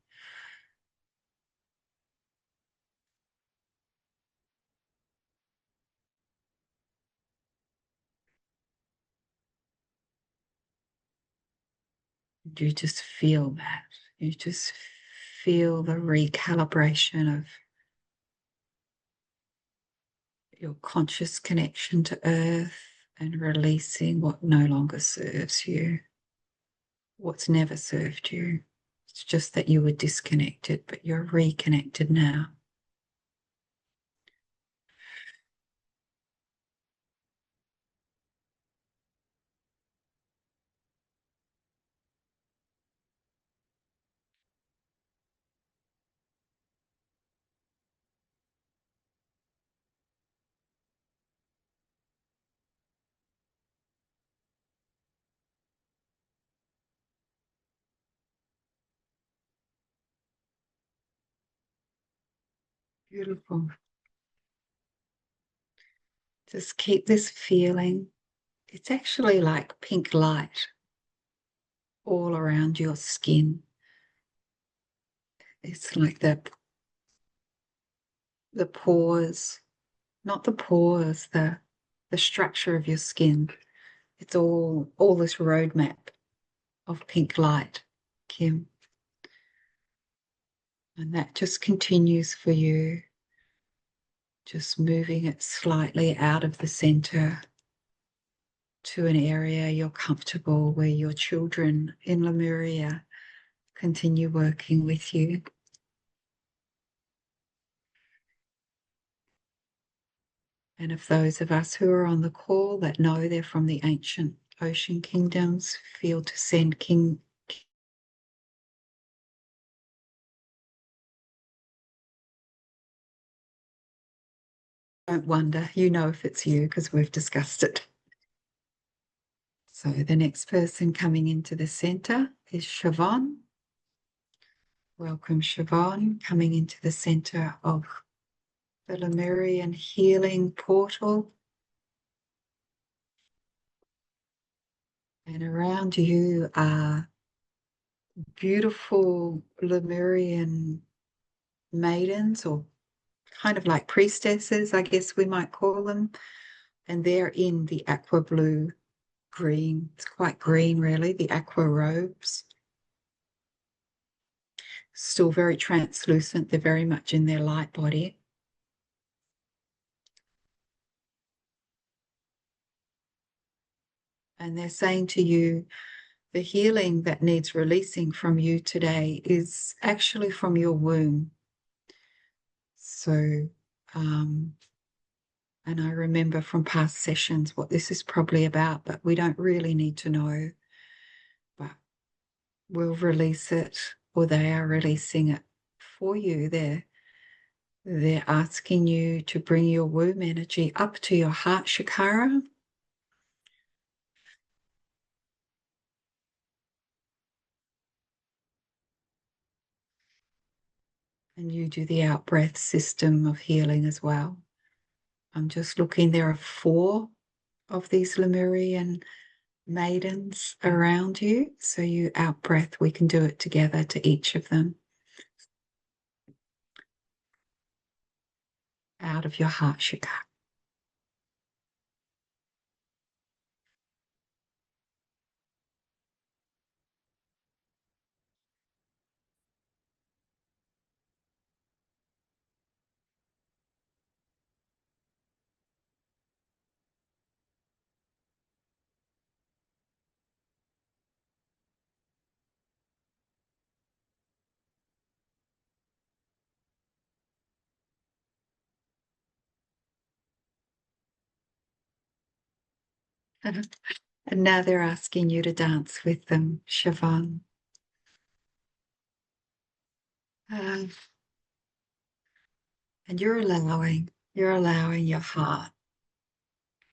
Speaker 2: You just feel that. You just feel the recalibration of your conscious connection to earth and releasing what no longer serves you. what's never served you. It's just that you were disconnected, but you're reconnected now. Beautiful. Just keep this feeling. It's actually like pink light all around your skin. It's like the pores, not the pores, the structure of your skin. It's all this roadmap of pink light, Kim. And that just continues for you, just moving it slightly out of the center to an area you're comfortable, where your children in Lemuria continue working with you. And if those of us who are on the call that know they're from the ancient ocean kingdoms feel to send King, don't wonder, you know if it's you because we've discussed it. So the next person coming into the center is Siobhan. Welcome, Siobhan, coming into the center of the Lemurian healing portal. And around you are beautiful Lemurian maidens, or kind of like priestesses, I guess we might call them. And they're in the aqua blue green. It's quite green, really, the aqua robes. Still very translucent. They're very much in their light body. And they're saying to you, the healing that needs releasing from you today is actually from your womb. So, and I remember from past sessions what this is probably about, but we don't really need to know. But we'll release it, or they are releasing it for you. They're asking you to bring your womb energy up to your heart chakra. And you do the out breath system of healing as well. I'm just looking, there are 4 of these Lemurian maidens around you. So you out breath, we can do it together to each of them. Out of your heart chakra. And now they're asking you to dance with them, Siobhan. And you're allowing your heart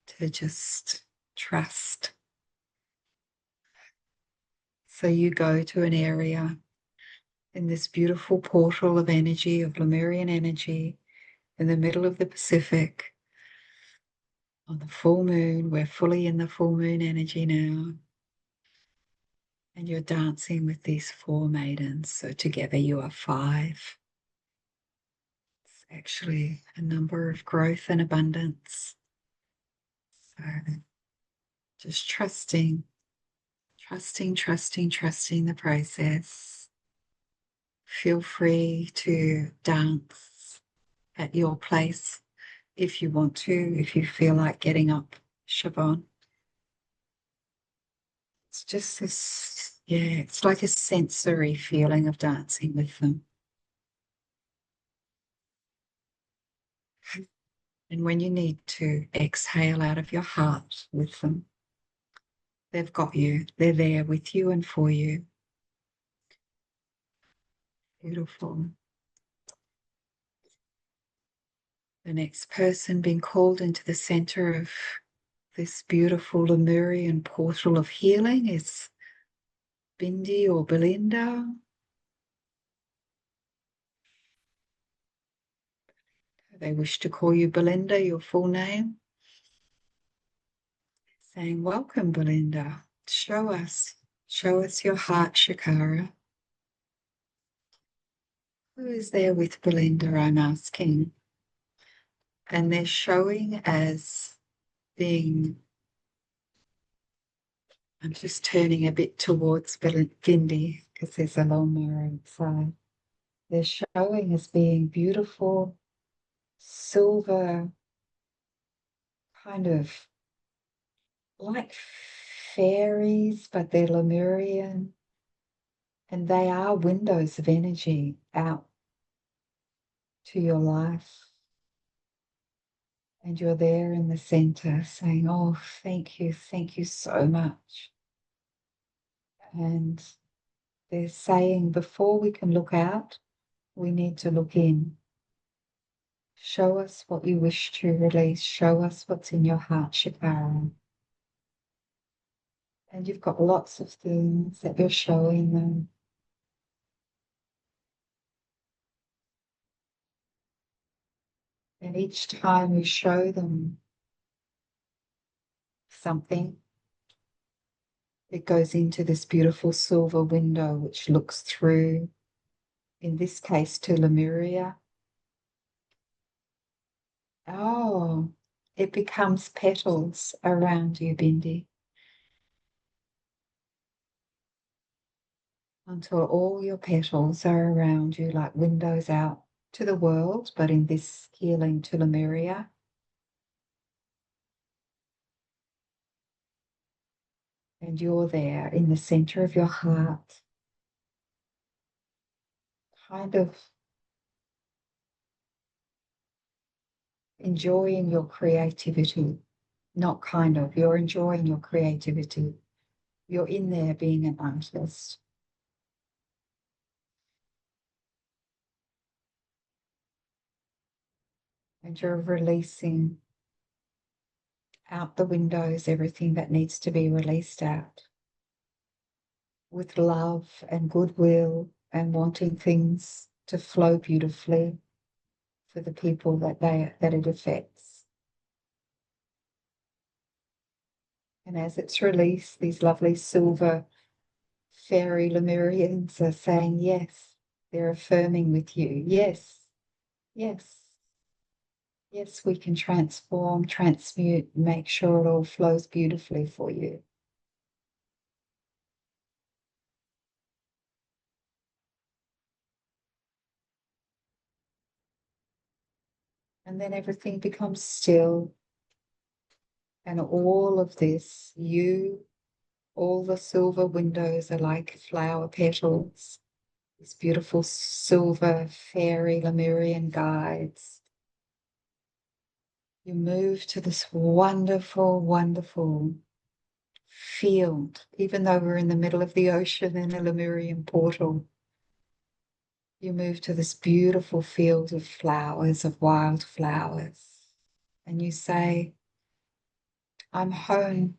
Speaker 2: to just trust. So you go to an area in this beautiful portal of energy, of Lemurian energy, in the middle of the Pacific, on the full moon. We're fully in the full moon energy now. And you're dancing with these 4 maidens. So together you are 5. It's actually a number of growth and abundance. So just trusting the process. Feel free to dance at your place if you want to, if you feel like getting up, Siobhan. It's just this Yeah, it's like a sensory feeling of dancing with them. And when you need to exhale out of your heart with them, they've got you. They're there with you and for you. Beautiful. The next person being called into the center of this beautiful Lemurian portal of healing is Bindi or Belinda. They wish to call you Belinda, your full name. Saying, welcome, Belinda. Show us your heart, Shakara. Who is there with Belinda, I'm asking? And they're showing as being, I'm just turning a bit towards Bindi because there's a lawnmower outside. They're showing as being beautiful, silver, kind of like fairies, but they're Lemurian. And they are windows of energy out to your life. And you're there in the center saying, oh, thank you so much. And they're saying, before we can look out, we need to look in. Show us what you wish to release. Show us what's in your heart, Shakara. And you've got lots of things that you're showing them. And each time you show them something, it goes into this beautiful silver window which looks through, in this case, to Lemuria. Oh, it becomes petals around you, Bindi, until all your petals are around you like windows out to the world, but in this healing to Lemuria. And you're there in the center of your heart, kind of enjoying your creativity. Not kind of, you're enjoying your creativity. You're in there being an artist. And you're releasing out the windows everything that needs to be released out with love and goodwill and wanting things to flow beautifully for the people that it affects. And as it's released, these lovely silver fairy Lemurians are saying yes. They're affirming with you, yes, yes, yes, we can transform, transmute, make sure it all flows beautifully for you. And then everything becomes still. And all of this, all the silver windows are like flower petals, these beautiful silver fairy Lemurian guides. You move to this wonderful, wonderful field, even though we're in the middle of the ocean in a Lemurian portal. You move to this beautiful field of flowers, of wild flowers, and you say, I'm home.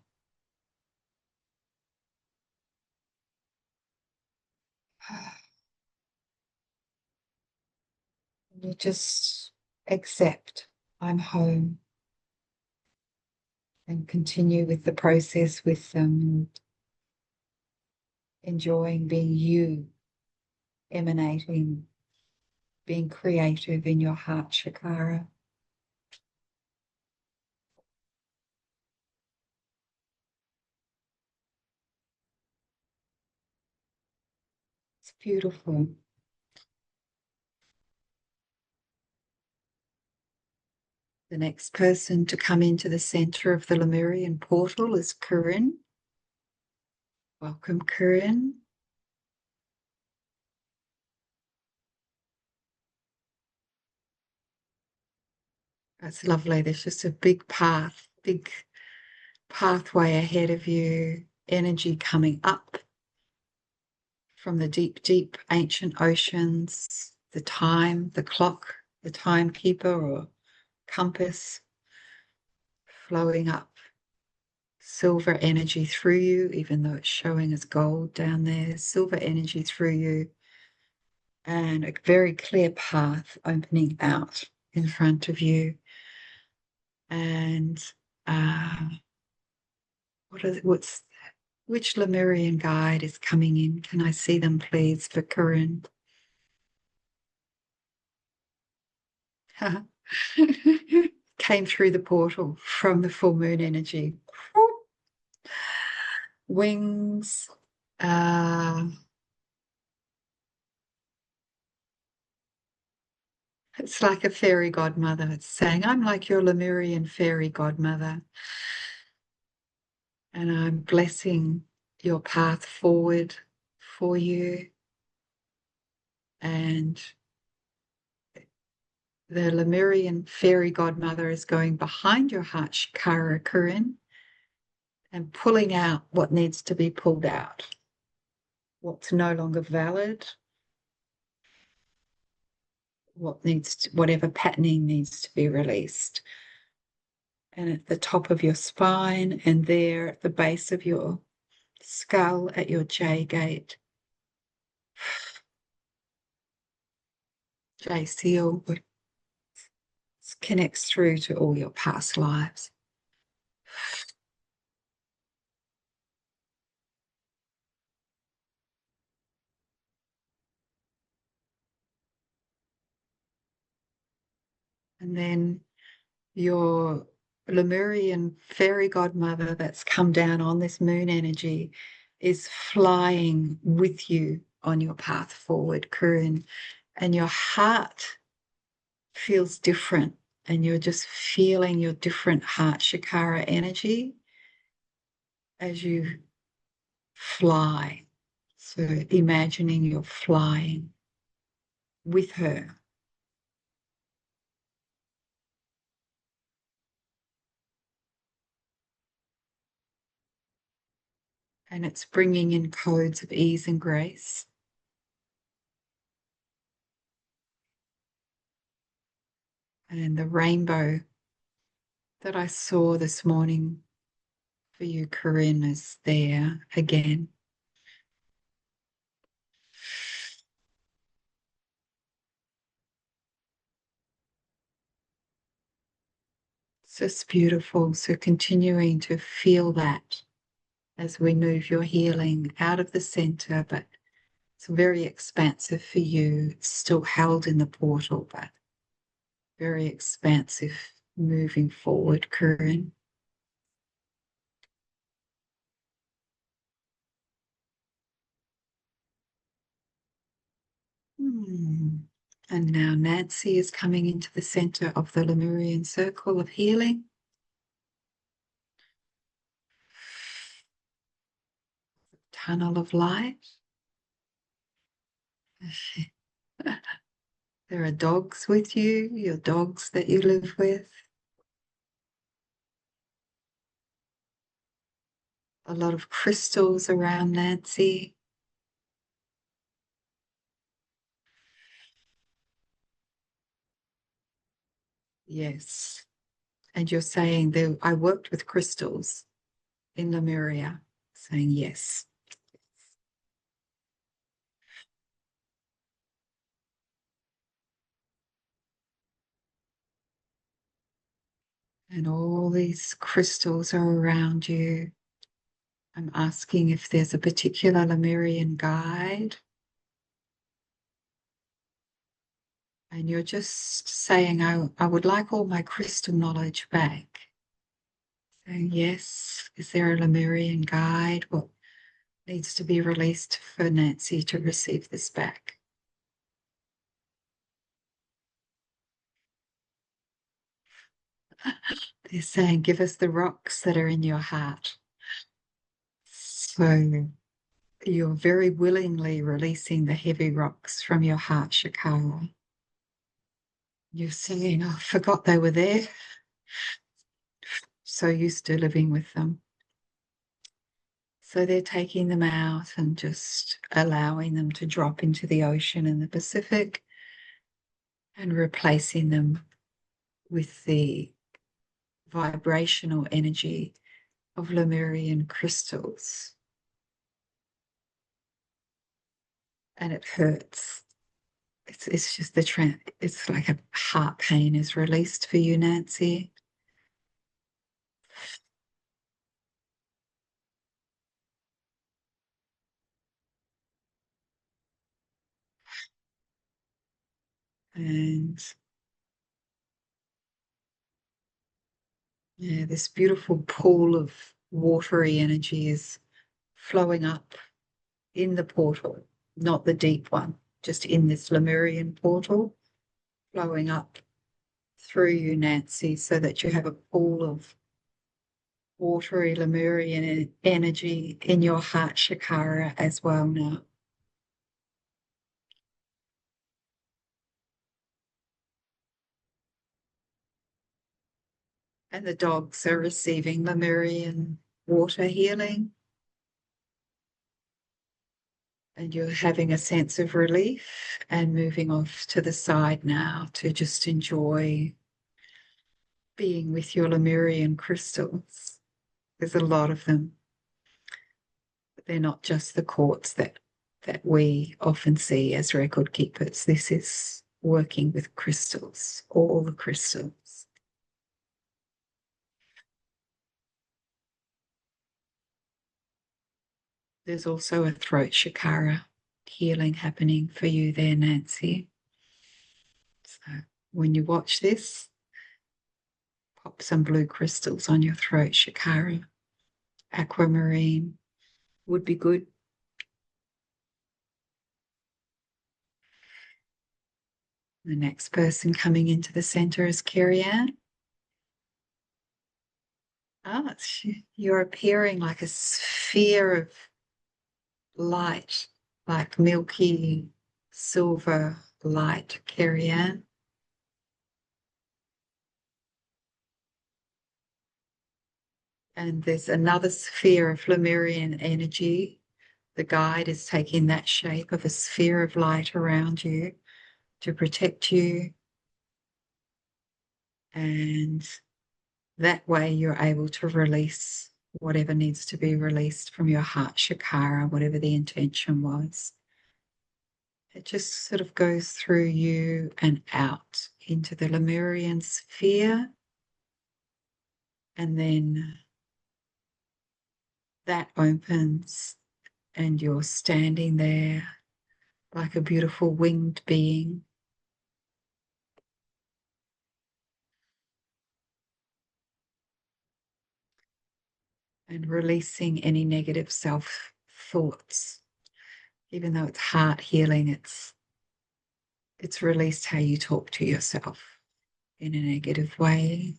Speaker 2: You just accept, I'm home, and continue with the process with them, enjoying being you, emanating, being creative in your heart, Shakara. It's beautiful. The next person to come into the center of the Lemurian portal is Corinne. Welcome, Corinne. That's lovely. There's just a big pathway ahead of you, energy coming up from the deep, deep ancient oceans, the clock, the timekeeper or compass flowing up, silver energy through you, even though it's showing as gold down there, silver energy through you, and a very clear path opening out in front of you. And which Lemurian guide is coming in? Can I see them, please, for Corinne? Came through the portal from the full moon energy. Wings. It's like a fairy godmother. It's saying, I'm like your Lemurian fairy godmother. And I'm blessing your path forward for you. And the Lemurian fairy godmother is going behind your heart chakra, Corinne, and pulling out what needs to be pulled out, what's no longer valid, whatever patterning needs to be released. And at the top of your spine and there at the base of your skull at your J gate, J seal connects through to all your past lives. And then your Lemurian fairy godmother that's come down on this moon energy is flying with you on your path forward, Corinne. And your heart feels different, and you're just feeling your different heart chakra energy as you fly. So imagining you're flying with her. And it's bringing in codes of ease and grace. And the rainbow that I saw this morning for you, Corinne, is there again. It's just beautiful. So continuing to feel that as we move your healing out of the center, but it's very expansive for you. It's still held in the portal, but very expansive moving forward, Corinne. And now Nancy is coming into the center of the Lemurian circle of healing. Tunnel of light. There are dogs with you, your dogs that you live with. A lot of crystals around Nancy. Yes. And you're saying that I worked with crystals in Lemuria, saying yes. And all these crystals are around you. I'm asking if there's a particular Lemurian guide. And you're just saying, I would like all my crystal knowledge back. Saying, yes, is there a Lemurian guide? What needs to be released for Nancy to receive this back? They're saying, give us the rocks that are in your heart. So you're very willingly releasing the heavy rocks from your heart chakra. You're saying, oh, I forgot they were there. So used to living with them. So they're taking them out and just allowing them to drop into the ocean and the Pacific and replacing them with the vibrational energy of Lemurian crystals. And it hurts. It's just it's like a heart pain is released for you, Nancy. And yeah, this beautiful pool of watery energy is flowing up in the portal, not the deep one, just in this Lemurian portal, flowing up through you, Nancy, so that you have a pool of watery Lemurian energy in your heart chakra as well now. And the dogs are receiving Lemurian water healing. And you're having a sense of relief and moving off to the side now to just enjoy being with your Lemurian crystals. There's a lot of them. They're not just the quartz that we often see as record keepers. This is working with crystals, all the crystals. There's also a throat chakra healing happening for you there, Nancy. So when you watch this, pop some blue crystals on your throat chakra. Aquamarine would be good. The next person coming into the center is Carrie Ann. Ah, you're appearing like a sphere of light, like milky silver light, Carrie Ann. And there's another sphere of Lemurian energy. The guide is taking that shape of a sphere of light around you to protect you. And that way you're able to release whatever needs to be released from your heart chakra, whatever the intention was. It just sort of goes through you and out into the Lemurian sphere. And then that opens and you're standing there like a beautiful winged being. And releasing any negative self thoughts. Even though it's heart healing, it's released how you talk to yourself in a negative way.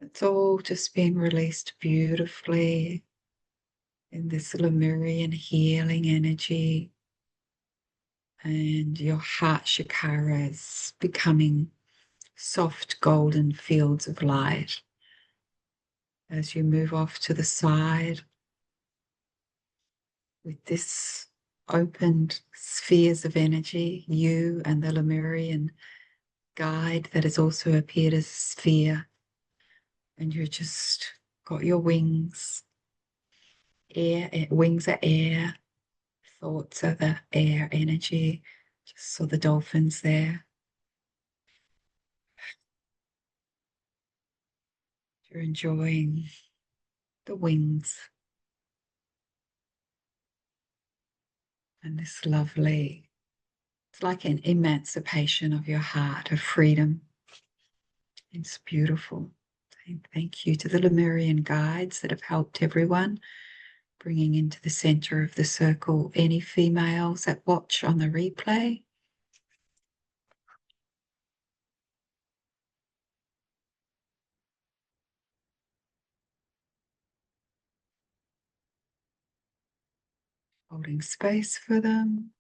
Speaker 2: It's all just being released beautifully in this Lemurian healing energy. And your heart chakra is becoming soft golden fields of light as you move off to the side with this opened spheres of energy, you and the Lemurian guide that has also appeared as a sphere. And you just got your wings. Wings are air, thoughts are the air energy. Just saw the dolphins there. You're enjoying the wings and this lovely, it's like an emancipation of your heart, of freedom. It's beautiful. Thank you to the Lemurian guides that have helped everyone, bringing into the center of the circle any females that watch on the replay. holding space for them.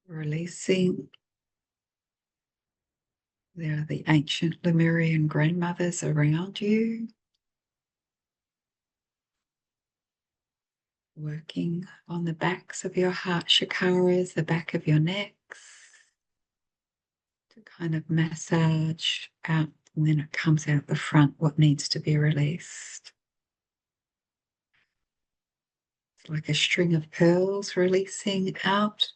Speaker 2: Releasing. There are the ancient Lemurian grandmothers around you, working on the backs of your heart chakras, the back of your necks, to kind of massage out, and then it comes out the front what needs to be released. It's like a string of pearls releasing out.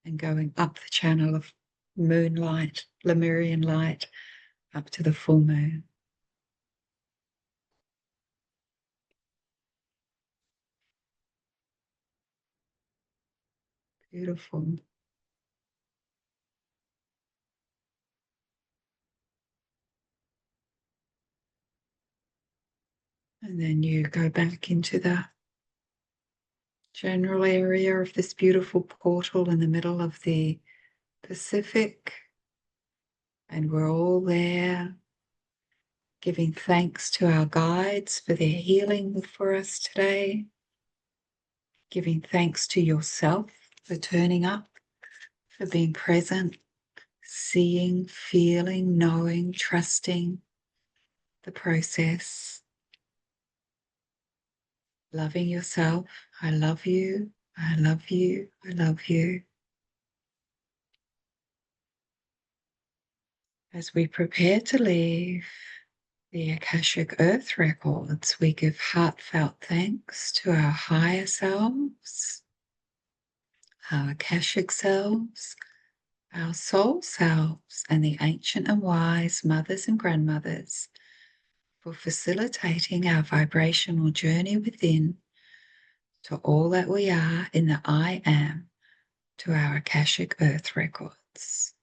Speaker 2: And going up the channel of moonlight, Lemurian light, up to the full moon. Beautiful. And then you go back into the general area of this beautiful portal in the middle of the Pacific. And we're all there giving thanks to our guides for their healing for us today. Giving thanks to yourself for turning up, for being present, seeing, feeling, knowing, trusting the process. Loving yourself. I love you. I love you. I love you. As we prepare to leave the Akashic Earth records, we give heartfelt thanks to our higher selves, our Akashic selves, our soul selves, and the ancient and wise mothers and grandmothers for facilitating our vibrational journey within to all that we are in the I am, to our Akashic Earth records.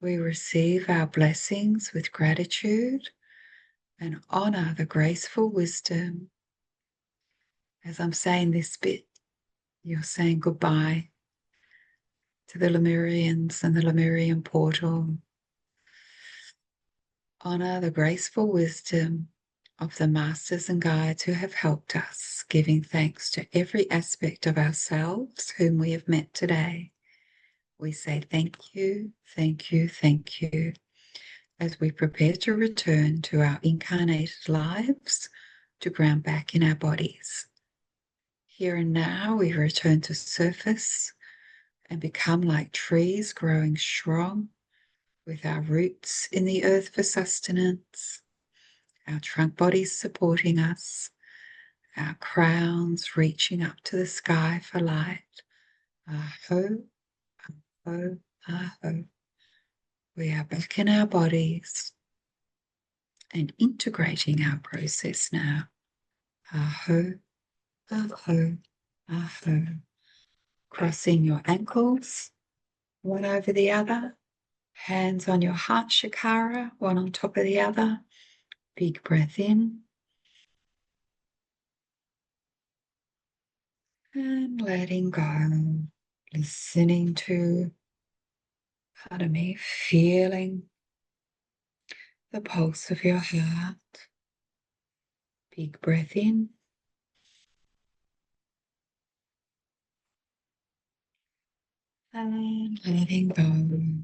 Speaker 2: We receive our blessings with gratitude and honor the graceful wisdom. As I'm saying this bit, you're saying goodbye to the Lemurians and the Lemurian portal. Honor the graceful wisdom of the masters and guides who have helped us, giving thanks to every aspect of ourselves whom we have met today. We say thank you, thank you, thank you, as we prepare to return to our incarnated lives, to ground back in our bodies. Here and now, we return to surface and become like trees growing strong with our roots in the earth for sustenance, our trunk bodies supporting us, our crowns reaching up to the sky for light. Aho, aho, aho. We are back in our bodies and integrating our process now. Aho, aho, aho. Crossing your ankles, one over the other. Hands on your heart chakra, one on top of the other. Big breath in. And letting go. Listening to, feeling the pulse of your heart. Big breath in. And letting go.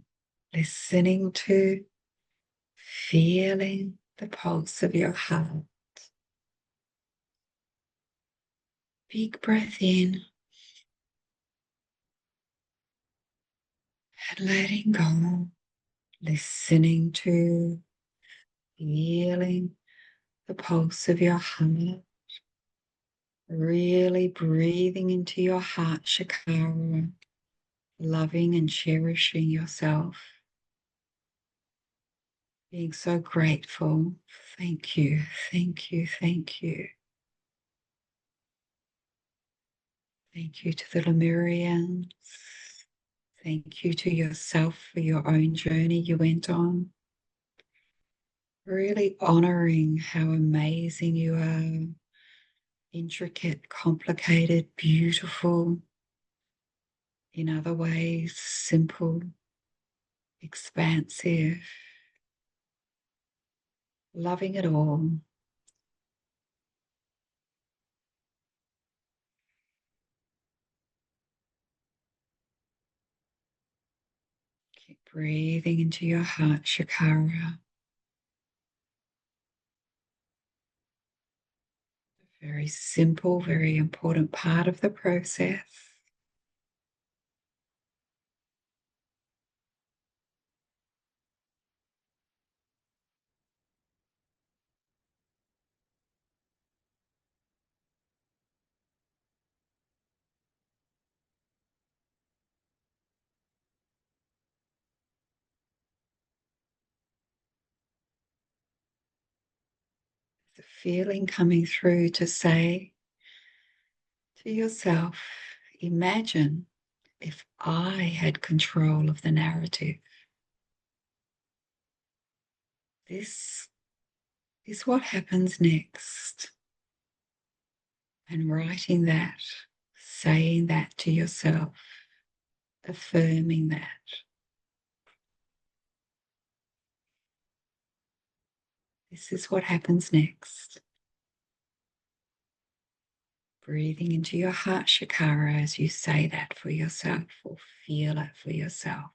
Speaker 2: Listening to, feeling the pulse of your heart. Big breath in. And letting go. Listening to, feeling the pulse of your heart. Really breathing into your heart chakra, loving and cherishing yourself. Being so grateful. Thank you, thank you, thank you. Thank you to the Lemurians. Thank you to yourself for your own journey you went on. really honoring how amazing you are, intricate, complicated, beautiful, in other ways, simple, expansive, loving it all. Keep breathing into your heart chakra. Very simple, very important part of the process. The feeling coming through to say to yourself, imagine if I had control of the narrative. This is what happens next. And writing that, saying that to yourself, affirming that. This is what happens next. Breathing into your heart chakra as you say that for yourself or feel it for yourself.